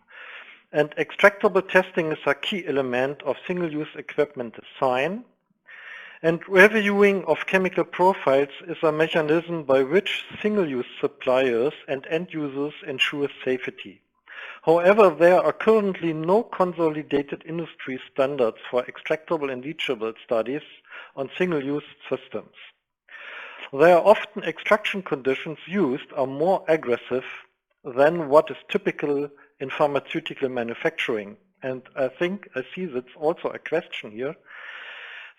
And extractable testing is a key element of single-use equipment design. And reviewing of chemical profiles is a mechanism by which single-use suppliers and end users ensure safety. However, there are currently no consolidated industry standards for extractable and leachable studies on single-use systems. There are often extraction conditions used are more aggressive than what is typical in pharmaceutical manufacturing. And I see that's also a question here.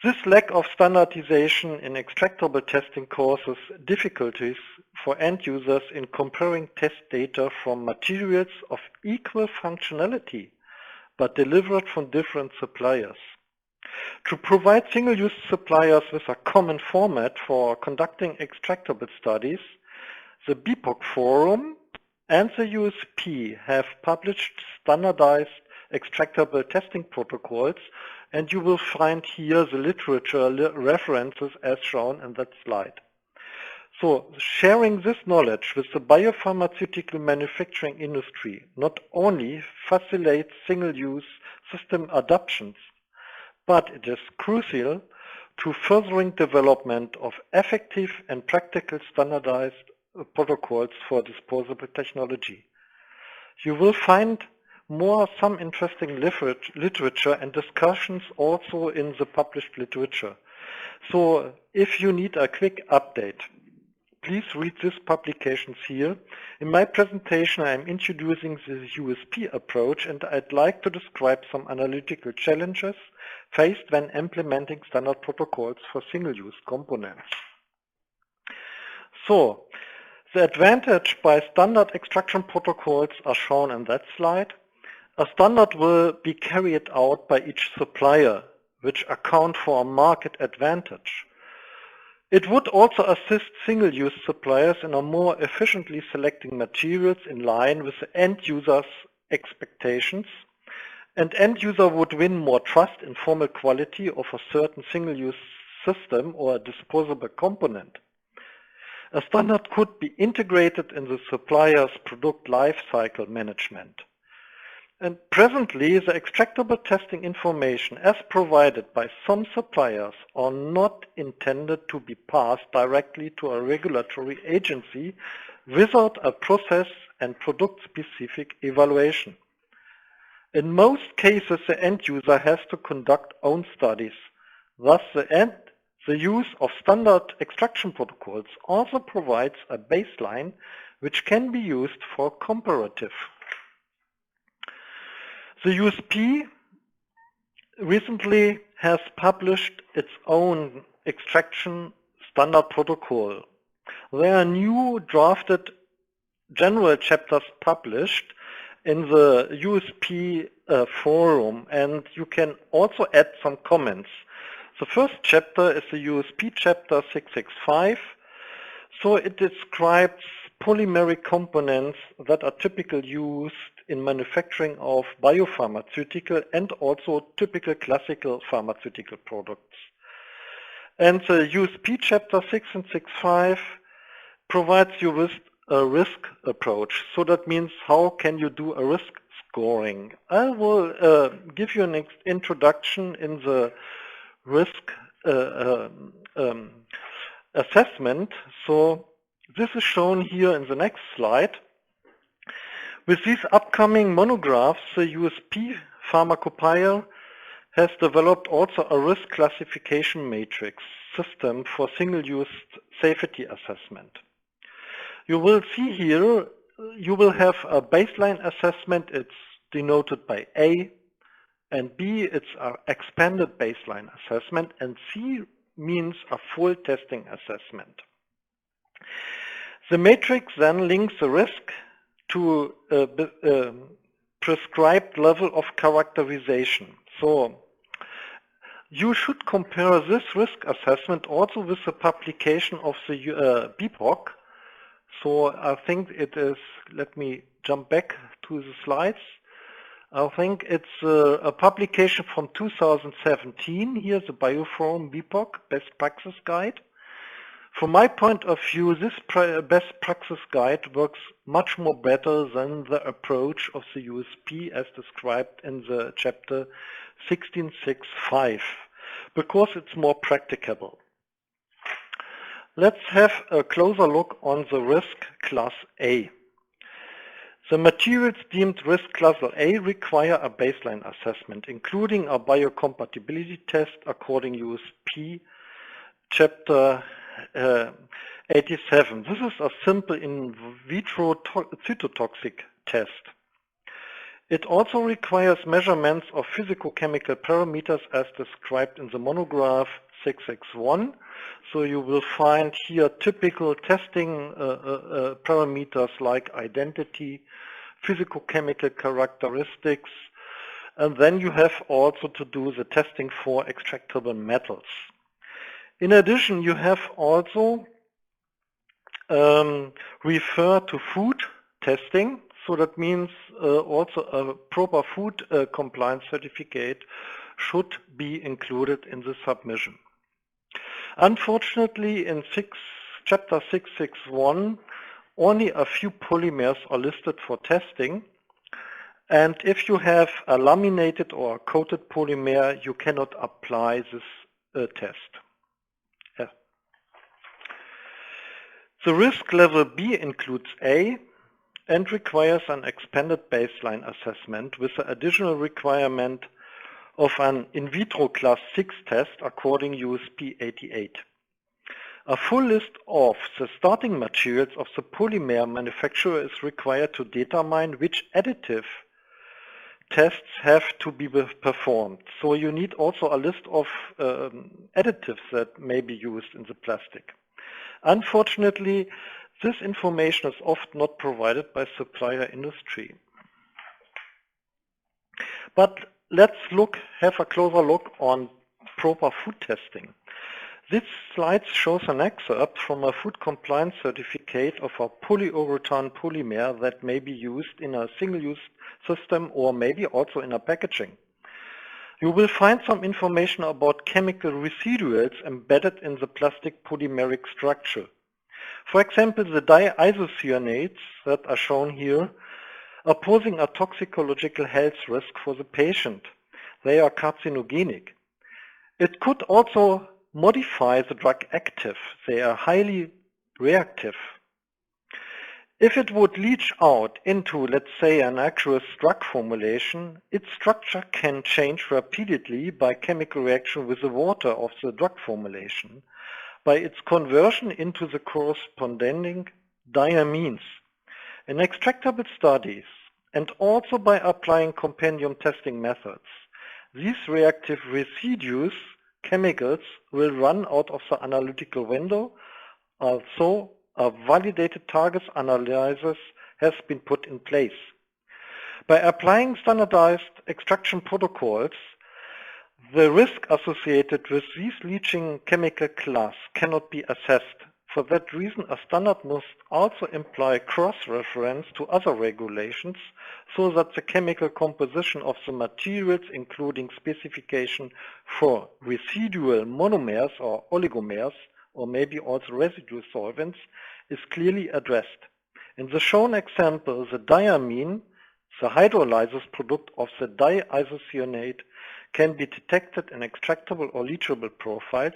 This lack of standardization in extractable testing causes difficulties for end users in comparing test data from materials of equal functionality, but delivered from different suppliers. To provide single-use suppliers with a common format for conducting extractable studies, the BPOC Forum and the USP have published standardized extractable testing protocols, and you will find here the literature references as shown in that slide. So sharing this knowledge with the biopharmaceutical manufacturing industry not only facilitates single-use system adoptions, but it is crucial to furthering development of effective and practical standardized protocols for disposable technology. You will find some interesting literature and discussions also in the published literature. So if you need a quick update, please read these publications here. In my presentation, I am introducing the USP approach, and I'd like to describe some analytical challenges faced when implementing standard protocols for single-use components. So, the advantage by standard extraction protocols are shown in that slide. A standard will be carried out by each supplier, which account for a market advantage. It would also assist single-use suppliers in a more efficiently selecting materials in line with the end user's expectations, and end user would win more trust in formal quality of a certain single-use system or a disposable component. A standard could be integrated in the supplier's product lifecycle management. And presently, the extractable testing information as provided by some suppliers are not intended to be passed directly to a regulatory agency without a process and product-specific evaluation. In most cases, the end user has to conduct own studies. Thus, the use of standard extraction protocols also provides a baseline which can be used for comparative. The USP recently has published its own extraction standard protocol. There are new drafted general chapters published in the USP forum, and you can also add some comments. The first chapter is the USP chapter 665. So it describes polymeric components that are typically used in manufacturing of biopharmaceutical and also typical classical pharmaceutical products. And the USP chapter 6 and 6.5 provides you with a risk approach. So that means how can you do a risk scoring. I will give you an introduction in the risk assessment. So this is shown here in the next slide. With these upcoming monographs, the USP Pharmacopoeia has developed also a risk classification matrix system for single-use safety assessment. You will see here, you will have a baseline assessment. It's denoted by A. and B, it's an expanded baseline assessment, and C means a full testing assessment. The matrix then links the risk to a prescribed level of characterization. So you should compare this risk assessment also with the publication of the BPOC. So I think it is, let me jump back to the slides. I think it's a publication from 2017. Here's the Biopharma BPOC, Best Practice Guide. From my point of view, this Best Practice Guide works much more better than the approach of the USP as described in the chapter 16.6.5, because it's more practicable. Let's have a closer look on the risk class A. The materials deemed risk class A require a baseline assessment, including a biocompatibility test according USP chapter 87. This is a simple in vitro cytotoxic test. It also requires measurements of physicochemical parameters as described in the monograph 661. So you will find here typical testing parameters like identity, physicochemical characteristics, and then you have also to do the testing for extractable metals. In addition, you have also refer to food testing. So that means also a proper food compliance certificate should be included in the submission. Unfortunately, in chapter 661, only a few polymers are listed for testing. And if you have a laminated or a coated polymer, you cannot apply this test. The risk level B includes A and requires an expanded baseline assessment with the additional requirement of an in vitro class 6 test according USP 88. A full list of the starting materials of the polymer manufacturer is required to determine which additive tests have to be performed. So you need also a list of additives that may be used in the plastic. Unfortunately, this information is often not provided by supplier industry. But let's have a closer look on proper food testing. This slide shows an excerpt from a food compliance certificate of a polyurethane polymer that may be used in a single-use system or maybe also in a packaging. You will find some information about chemical residuals embedded in the plastic polymeric structure. For example, the diisocyanates that are shown here are posing a toxicological health risk for the patient. They are carcinogenic. It could also modify the drug active. They are highly reactive. If it would leach out into, let's say, an aqueous drug formulation, its structure can change rapidly by chemical reaction with the water of the drug formulation, by its conversion into the corresponding diamines. In extractable studies, and also by applying compendium testing methods, these reactive residues, chemicals, will run out of the analytical window. Also, a validated targets analysis has been put in place. By applying standardized extraction protocols, the risk associated with these leaching chemical class cannot be assessed. For that reason, a standard must also imply cross-reference to other regulations so that the chemical composition of the materials, including specification for residual monomers or oligomers, or maybe also residue solvents, is clearly addressed. In the shown example, the diamine, the hydrolysis product of the diisocyanate, can be detected in extractable or leachable profiles,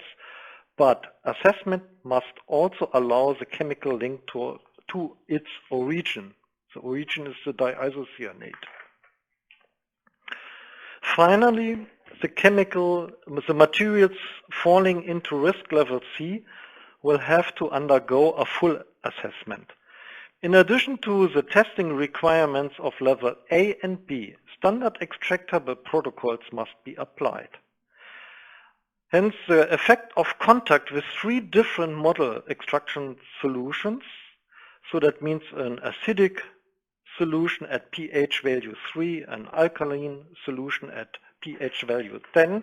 but assessment must also allow the chemical link to its origin. The origin is the diisocyanate. Finally, the materials falling into risk level C will have to undergo a full assessment. In addition to the testing requirements of level A and B, standard extractable protocols must be applied. Hence, the effect of contact with 3 different model extraction solutions, so that means an acidic solution at pH value 3, an alkaline solution at pH value 10,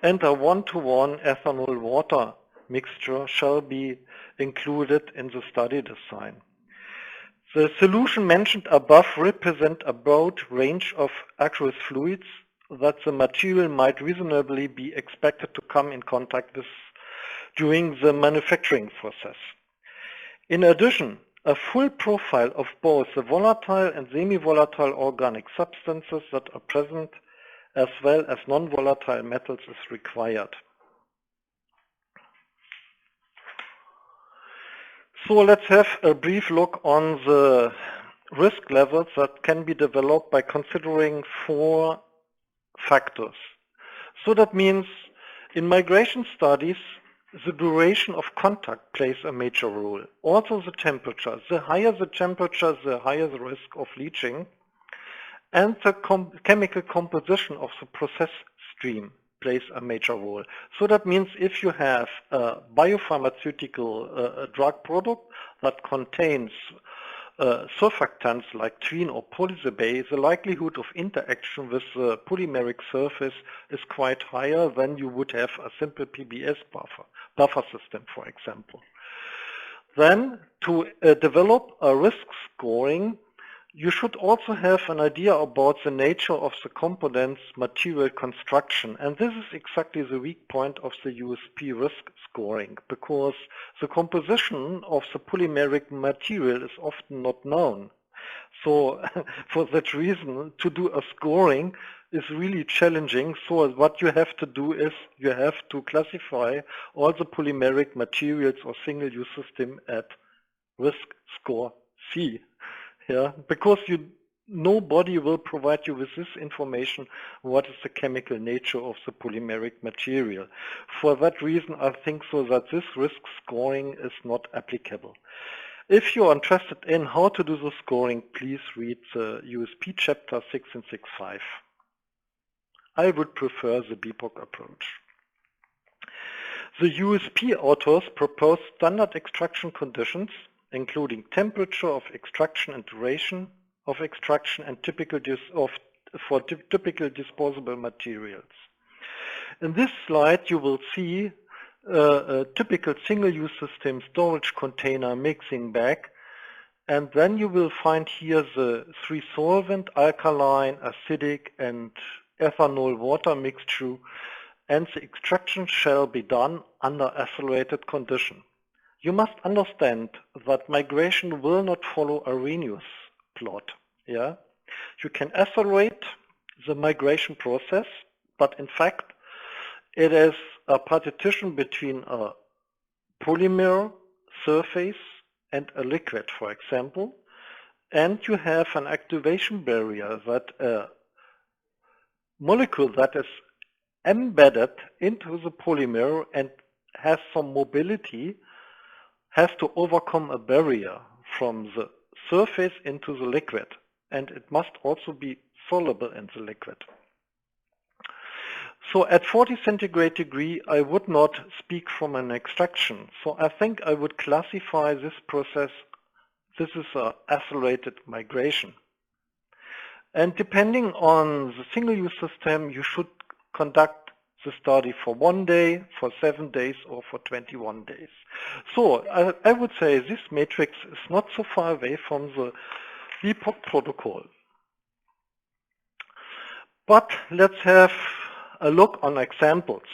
and a 1-to-1 ethanol water mixture shall be included in the study design. The solution mentioned above represent a broad range of aqueous fluids that the material might reasonably be expected to come in contact with during the manufacturing process. In addition, a full profile of both the volatile and semi-volatile organic substances that are present, as well as non-volatile metals, is required. So let's have a brief look on the risk levels that can be developed by considering 4 factors. So that means in migration studies, the duration of contact plays a major role. Also the temperature. The higher the temperature, the higher the risk of leaching. And the chemical composition of the process stream plays a major role. So that means if you have a biopharmaceutical drug product that contains surfactants like twine or polysebay, the likelihood of interaction with the polymeric surface is quite higher than you would have a simple PBS buffer system, for example. Then, to develop a risk scoring, you should also have an idea about the nature of the component's material construction. And this is exactly the weak point of the USP risk scoring, because the composition of the polymeric material is often not known. So for that reason, to do a scoring is really challenging. So what you have to do is you have to classify all the polymeric materials or single-use system at risk score C. Yeah, because nobody will provide you with this information, what is the chemical nature of the polymeric material. For that reason, I think so that this risk scoring is not applicable. If you are interested in how to do the scoring, please read the USP chapter 6 and 6.5. I would prefer the BPOC approach. The USP authors propose standard extraction conditions, including temperature of extraction and duration of extraction and typical disposable materials. In this slide you will see a typical single-use system storage container mixing bag, and then you will find here the 3 solvent, alkaline, acidic and ethanol water mixture, and the extraction shall be done under accelerated condition. You must understand that migration will not follow a Arrhenius plot. Yeah? You can accelerate the migration process, but in fact it is a partition between a polymer surface and a liquid, for example, and you have an activation barrier that a molecule that is embedded into the polymer and has some mobility has to overcome a barrier from the surface into the liquid, and it must also be soluble in the liquid. So at 40 centigrade degree, I would not speak from an extraction. So I think I would classify this process, this is an accelerated migration. And depending on the single-use system, you should conduct the study for 1 day, for 7 days, or for 21 days. So I would say this matrix is not so far away from the BPOC protocol. But let's have a look on examples.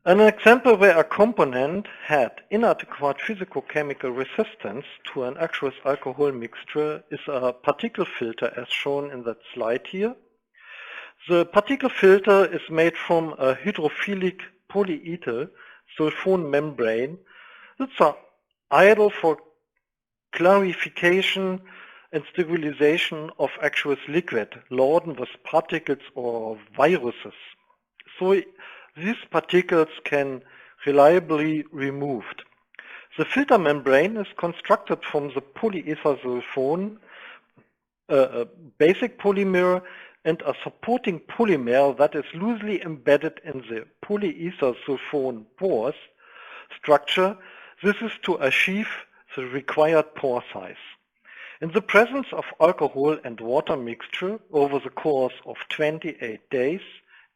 An example where a component had inadequate physicochemical resistance to an aqueous alcohol mixture is a particle filter as shown in that slide here. The particle filter is made from a hydrophilic polyethyl sulfone membrane. It's ideal for clarification and sterilization of aqueous liquid laden with particles or viruses. So these particles can reliably be removed. The filter membrane is constructed from the polyethersulfone basic polymer and a supporting polymer that is loosely embedded in the polyethersulfone pores structure. This is to achieve the required pore size. In the presence of alcohol and water mixture over the course of 28 days,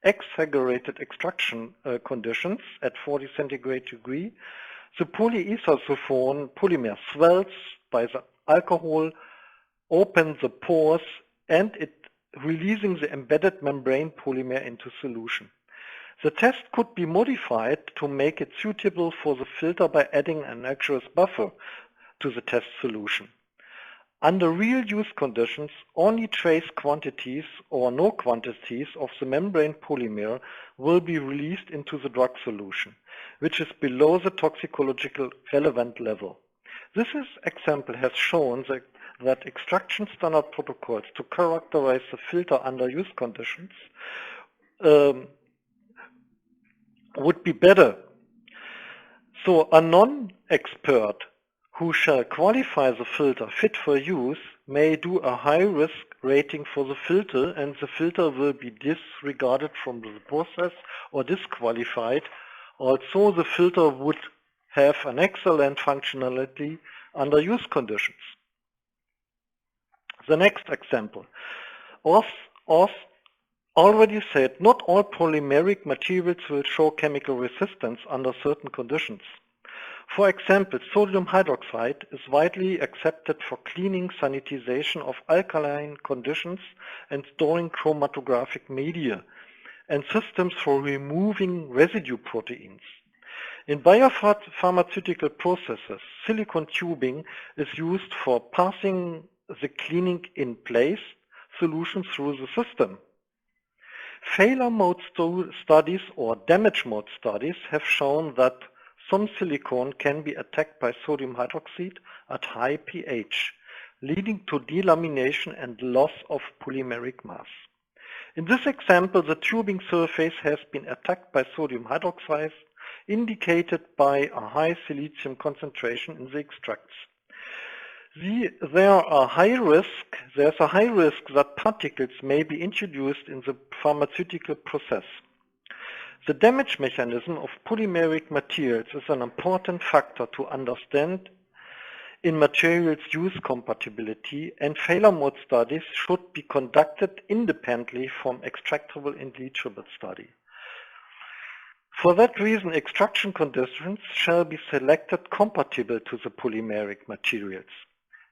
exaggerated extraction conditions at 40 centigrade degree, the polyethersulfone polymer swells by the alcohol, opens the pores, and it releasing the embedded membrane polymer into solution. The test could be modified to make it suitable for the filter by adding an aqueous buffer to the test solution. Under real use conditions, only trace quantities or no quantities of the membrane polymer will be released into the drug solution, which is below the toxicological relevant level. This example has shown that extraction standard protocols to characterize the filter under use conditions would be better. So a non-expert who shall qualify the filter fit for use may do a high-risk rating for the filter, and the filter will be disregarded from the process or disqualified. Also, the filter would have an excellent functionality under use conditions. The next example. As already said, not all polymeric materials will show chemical resistance under certain conditions. For example, sodium hydroxide is widely accepted for cleaning, sanitization of alkaline conditions and storing chromatographic media, and systems for removing residue proteins. In biopharmaceutical processes, silicone tubing is used for passing the cleaning in place solution through the system. Failure mode studies or damage mode studies have shown that some silicone can be attacked by sodium hydroxide at high pH, leading to delamination and loss of polymeric mass. In this example, the tubing surface has been attacked by sodium hydroxide, indicated by a high silicium concentration in the extracts. There's a high risk that particles may be introduced in the pharmaceutical process. The damage mechanism of polymeric materials is an important factor to understand in materials use compatibility, and failure mode studies should be conducted independently from extractable and leachable study. For that reason, extraction conditions shall be selected compatible to the polymeric materials.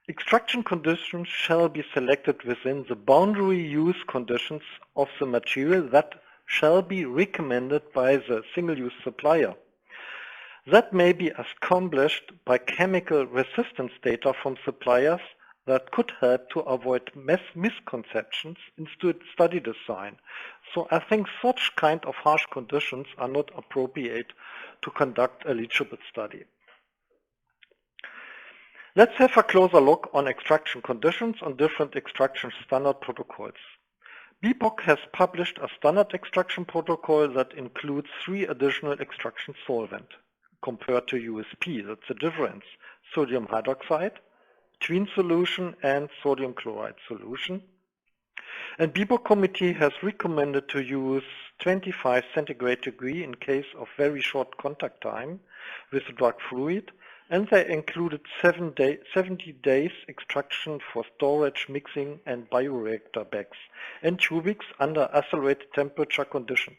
Extraction conditions shall be selected within the boundary use conditions of the material that shall be recommended by the single-use supplier. That may be accomplished by chemical resistance data from suppliers that could help to avoid misconceptions in study design. So I think such kind of harsh conditions are not appropriate to conduct a leachable study. Let's have a closer look on extraction conditions on different extraction standard protocols. BPOC has published a standard extraction protocol that includes 3 additional extraction solvents compared to USP. That's the difference: sodium hydroxide, twin solution, and sodium chloride solution. And BPOC committee has recommended to use 25 centigrade degree in case of very short contact time with the drug fluid, and they included 70 days extraction for storage, mixing, and bioreactor bags and tubics under accelerated temperature conditions.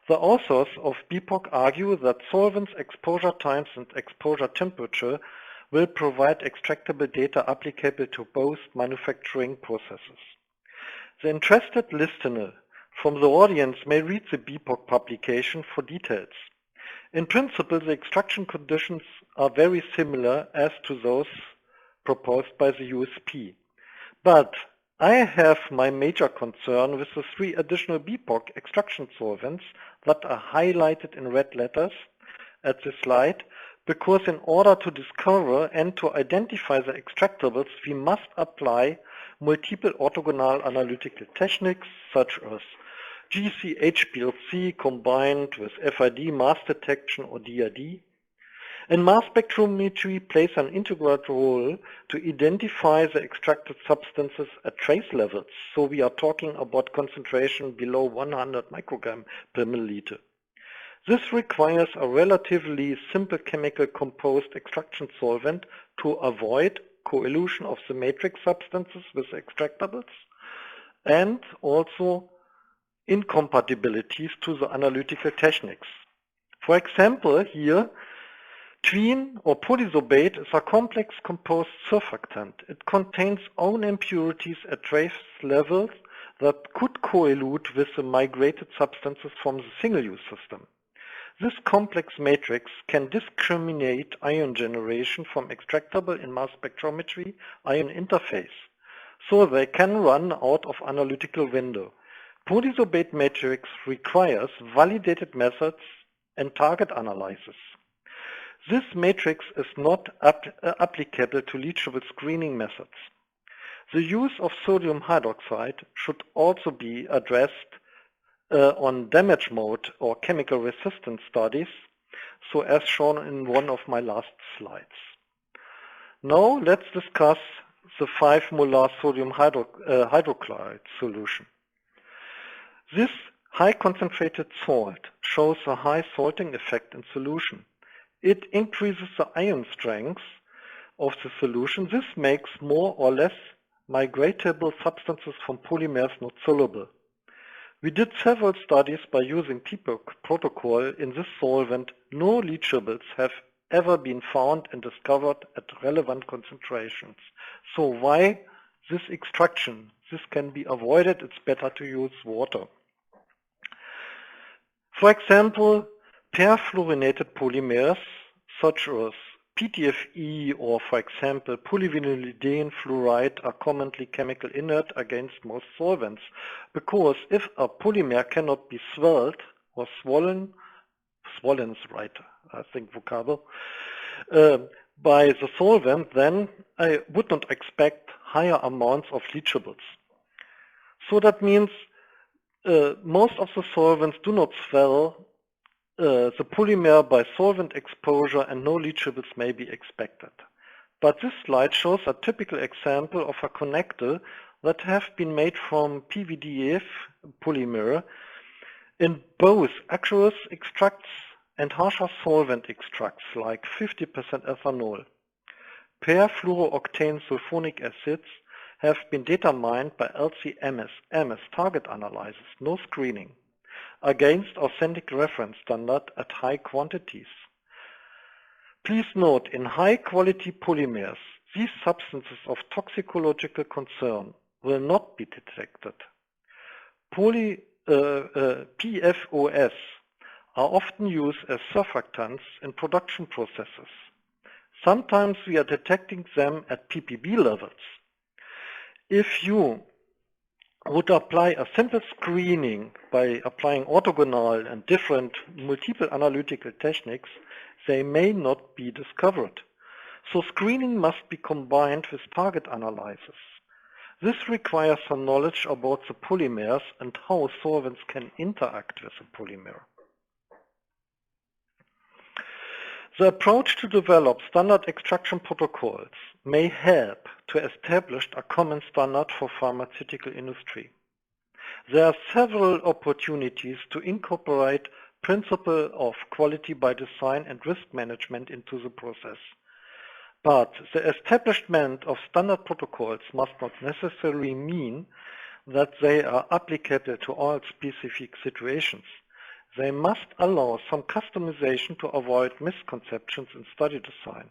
The authors of BPOC argue that solvents exposure times and exposure temperature will provide extractable data applicable to both manufacturing processes. The interested listener from the audience may read the BPOC publication for details. In principle, the extraction conditions are very similar as to those proposed by the USP. But I have my major concern with the 3 additional BPOC extraction solvents that are highlighted in red letters at this slide, because in order to discover and to identify the extractables, we must apply multiple orthogonal analytical techniques such as GC-HPLC combined with FID mass detection or DID. And mass spectrometry plays an integral role to identify the extracted substances at trace levels. So we are talking about concentration below 100 microgram per milliliter. This requires a relatively simple chemical composed extraction solvent to avoid coelution of the matrix substances with extractables and also incompatibilities to the analytical techniques. For example, here, twine or polysorbate is a complex composed surfactant. It contains own impurities at trace levels that could coelute with the migrated substances from the single-use system. This complex matrix can discriminate ion generation from extractable in mass spectrometry ion interface, so they can run out of analytical window. Polysorbate matrix requires validated methods and target analysis. This matrix is not applicable to leachable screening methods. The use of sodium hydroxide should also be addressed on damage mode or chemical resistance studies, so as shown in one of my last slides. Now let's discuss the 5 molar sodium hydrochloride solution. This high concentrated salt shows a high salting effect in solution. It increases the ion strength of the solution. This makes more or less migratable substances from polymers not soluble. We did several studies by using PPE protocol in this solvent. No leachables have ever been found and discovered at relevant concentrations. So why this extraction? This can be avoided. It's better to use water. For example, perfluorinated polymers such as PTFE or, for example, polyvinylidene fluoride are commonly chemical inert against most solvents, because if a polymer cannot be swelled or swollen is right, I think, vocabulary, by the solvent, then I would not expect higher amounts of leachables. So that means most of the solvents do not swell the polymer by solvent exposure, and no leachables may be expected. But this slide shows a typical example of a connector that have been made from PVDF polymer in both aqueous extracts and harsher solvent extracts like 50% ethanol. Perfluorooctane sulfonic acids have been determined by LC-MS target analysis, no screening, against authentic reference standard at high quantities. Please note, in high-quality polymers, these substances of toxicological concern will not be detected. PFOS are often used as surfactants in production processes. Sometimes we are detecting them at ppb levels. If you would apply a simple screening by applying orthogonal and different multiple analytical techniques, they may not be discovered. So screening must be combined with target analysis. This requires some knowledge about the polymers and how solvents can interact with the polymer. The approach to develop standard extraction protocols may help to establish a common standard for pharmaceutical industry. There are several opportunities to incorporate principle of quality by design and risk management into the process. But the establishment of standard protocols must not necessarily mean that they are applicable to all specific situations. They must allow some customization to avoid misconceptions in study design.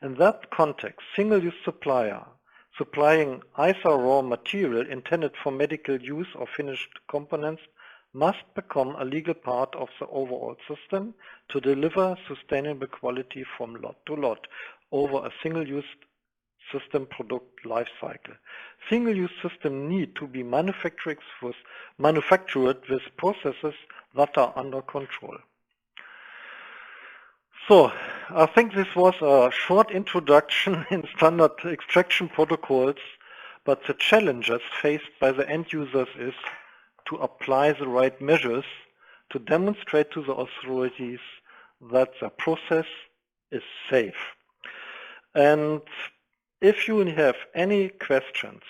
In that context, single-use supplier supplying either raw material intended for medical use or finished components must become a legal part of the overall system to deliver sustainable quality from lot to lot over a single-use system product life cycle. Single-use systems need to be manufactured with processes that are under control. So, I think this was a short introduction in standard extraction protocols, but the challenges faced by the end users is to apply the right measures to demonstrate to the authorities that the process is safe. And if you have any questions,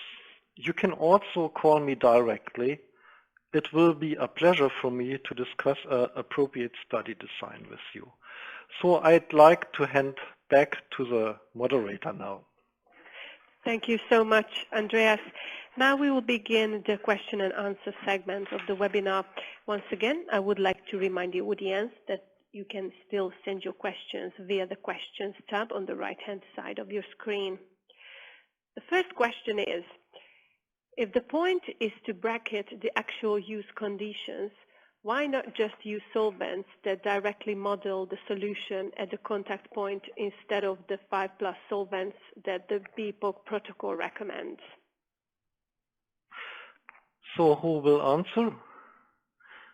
you can also call me directly. It will be a pleasure for me to discuss an appropriate study design with you. So I'd like to hand back to the moderator now. Thank you so much, Andreas. Now we will begin the question and answer segment of the webinar. Once again, I would like to remind the audience that you can still send your questions via the Questions tab on the right-hand side of your screen. The first question is, if the point is to bracket the actual use conditions, why not just use solvents that directly model the solution at the contact point instead of the 5+ solvents that the BPOC protocol recommends? So who will answer?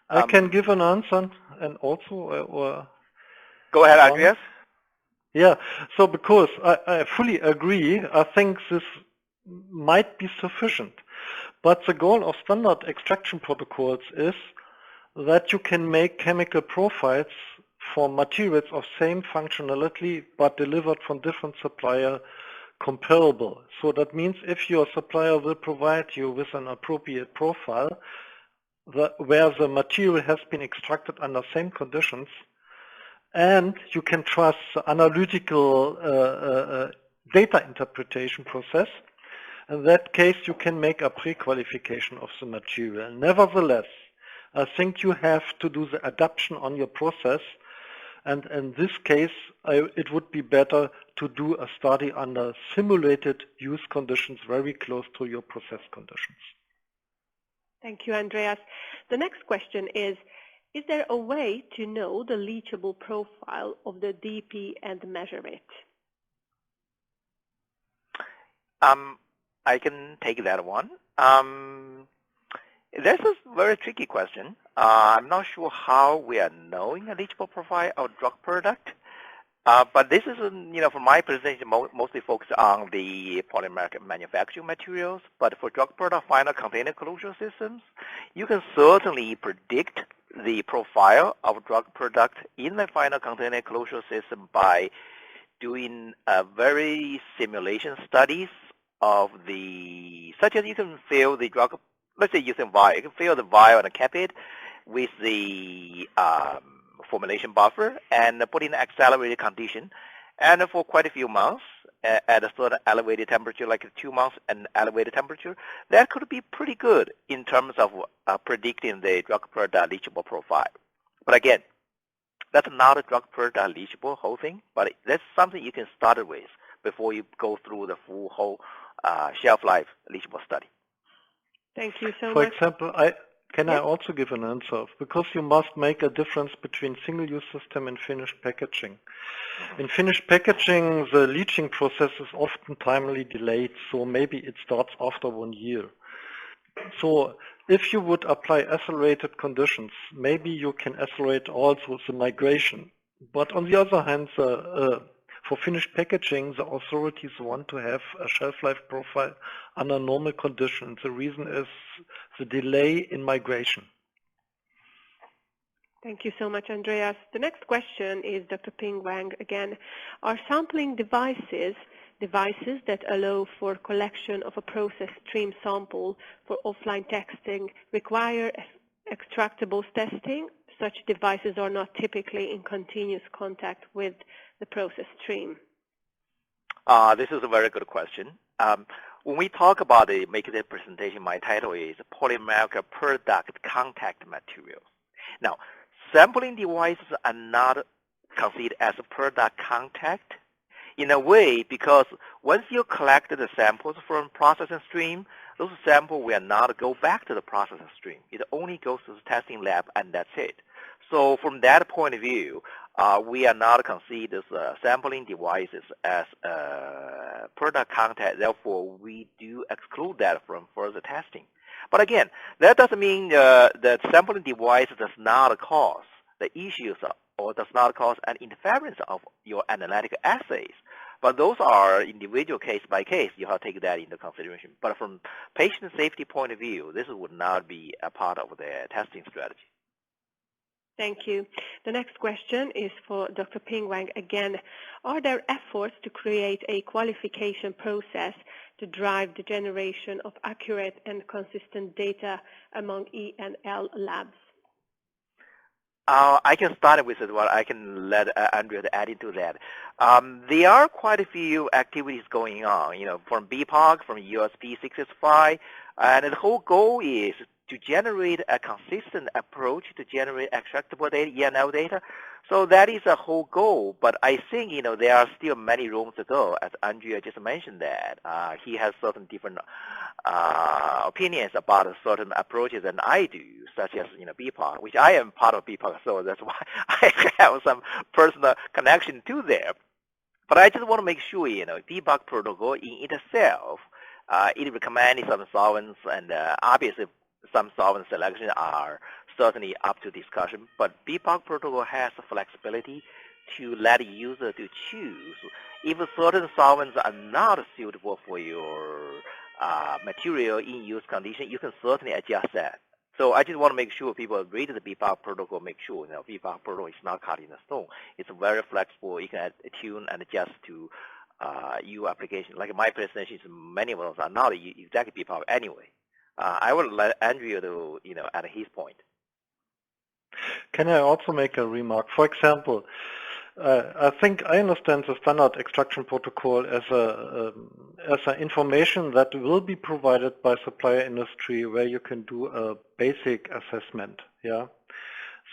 I can give an answer and also or go ahead, Andreas. Yeah, so because I fully agree, I think this might be sufficient. But the goal of standard extraction protocols is that you can make chemical profiles for materials of same functionality but delivered from different supplier comparable. So that means if your supplier will provide you with an appropriate profile where the material has been extracted under same conditions, and you can trust the analytical data interpretation process, in that case you can make a pre-qualification of the material. Nevertheless, I think you have to do the adaptation on your process, and in this case it would be better to do a study under simulated use conditions very close to your process conditions. Thank you, Andreas. The next question is there a way to know the leachable profile of the DP and measure it? I can take that one. That's a very tricky question. I'm not sure how we are knowing a leachable profile of drug product. But this is, from my presentation, mostly focused on the polymeric manufacturing materials. But for drug product final container closure systems, you can certainly predict the profile of drug product in the final container closure system by doing very simulation studies of such as you can fill the drug, let's say using vial, you can fill the vial and cap it with the formulation buffer and put in accelerated condition, and for quite a few months at a certain elevated temperature, like 2 months and elevated temperature, that could be pretty good in terms of predicting the drug product leachable profile. But again, that's not a drug product leachable whole thing, but that's something you can start with before you go through the full whole shelf life leachable study. Thank you so much. For example, Can I also give an answer? Because you must make a difference between single-use system and finished packaging. In finished packaging, the leaching process is often timely delayed, so maybe it starts after 1 year. So if you would apply accelerated conditions, maybe you can accelerate also the migration. But on the other hand, for finished packaging, the authorities want to have a shelf life profile under normal conditions. The reason is the delay in migration. Thank you so much, Andreas. The next question is Dr. Ping Wang again. Are sampling devices that allow for collection of a process stream sample for offline testing require extractable testing? Such devices are not typically in continuous contact with the process stream. This is a very good question. When we talk about making the presentation, my title is Polymeric Product Contact Materials. Now, sampling devices are not considered as a product contact in a way because once you collect the samples from processing stream, those samples will not go back to the processing stream. It only goes to the testing lab and that's it. So from that point of view, we are not considered sampling devices as product contact. Therefore, we do exclude that from further testing. But again, that doesn't mean that sampling device does not cause the issues or does not cause an interference of your analytical assays. But those are individual case by case. You have to take that into consideration. But from patient safety point of view, this would not be a part of the testing strategy. Thank you. The next question is for Dr. Ping Wang again. Are there efforts to create a qualification process to drive the generation of accurate and consistent data among E and L labs? I can start with it, I can let Andrea add into that. There are quite a few activities going on, from BPOC, from USP 665, and the whole goal is to generate a consistent approach to generate extractable data, E&L data. So that is a whole goal, but I think, there are still many rooms to go, as Andrea just mentioned that. He has certain different opinions about certain approaches than I do, such as, BPOC, which I am part of BPOC, so that's why I have some personal connection to there. But I just want to make sure, BPOC protocol in itself, it recommends some solvents, and obviously some solvent selections are certainly up to discussion, but BPOC protocol has flexibility to let user to choose. If certain solvents are not suitable for your material in use condition, you can certainly adjust that. So I just want to make sure people read the BPOC protocol, make sure BPOC protocol is not cut in the stone. It's very flexible. You can tune and adjust to your application. Like my presentations, many of those are not exactly BPOC anyway. I will let Andrea to, add his point. Can I also make a remark? For example, I think I understand the standard extraction protocol as an information that will be provided by supplier industry where you can do a basic assessment. Yeah,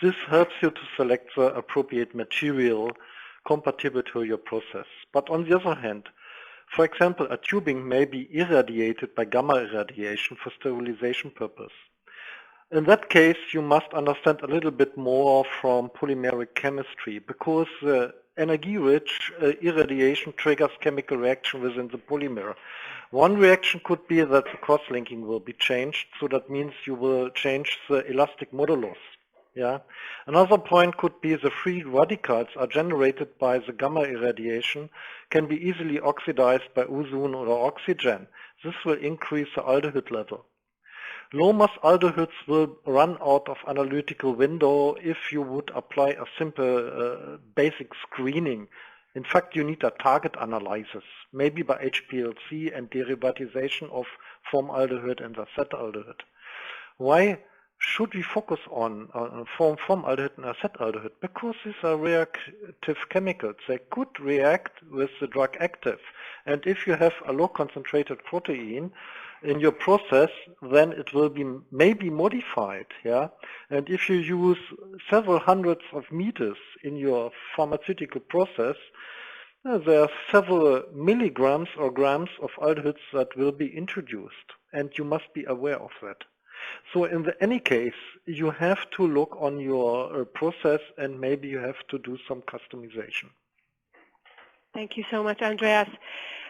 this helps you to select the appropriate material compatible to your process. But on the other hand, for example, a tubing may be irradiated by gamma irradiation for sterilization purpose. In that case, you must understand a little bit more from polymeric chemistry, because energy-rich irradiation triggers chemical reaction within the polymer. One reaction could be that the cross-linking will be changed, so that means you will change the elastic modulus. Yeah. Another point could be the free radicals are generated by the gamma irradiation can be easily oxidized by ozone or oxygen. This will increase the aldehyde level. Low mass aldehydes will run out of analytical window if you would apply a simple basic screening. In fact, you need a target analysis, maybe by HPLC and derivatization of formaldehyde and acetaldehyde. Why should we focus on formaldehyde and acetaldehyde? Because these are reactive chemicals. They could react with the drug active. And if you have a low concentrated protein in your process, then it will be maybe modified. Yeah? And if you use several hundreds of meters in your pharmaceutical process, there are several milligrams or grams of aldehydes that will be introduced. And you must be aware of that. So in any case, you have to look on your process, and maybe you have to do some customization. Thank you so much, Andreas.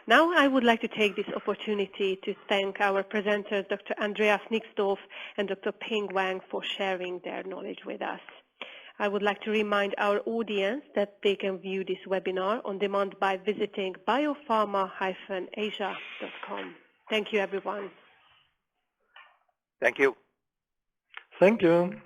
Now I would like to take this opportunity to thank our presenters, Dr. Andreas Nixdorf and Dr. Ping Wang, for sharing their knowledge with us. I would like to remind our audience that they can view this webinar on demand by visiting biopharma-asia.com. Thank you, everyone. Thank you. Thank you.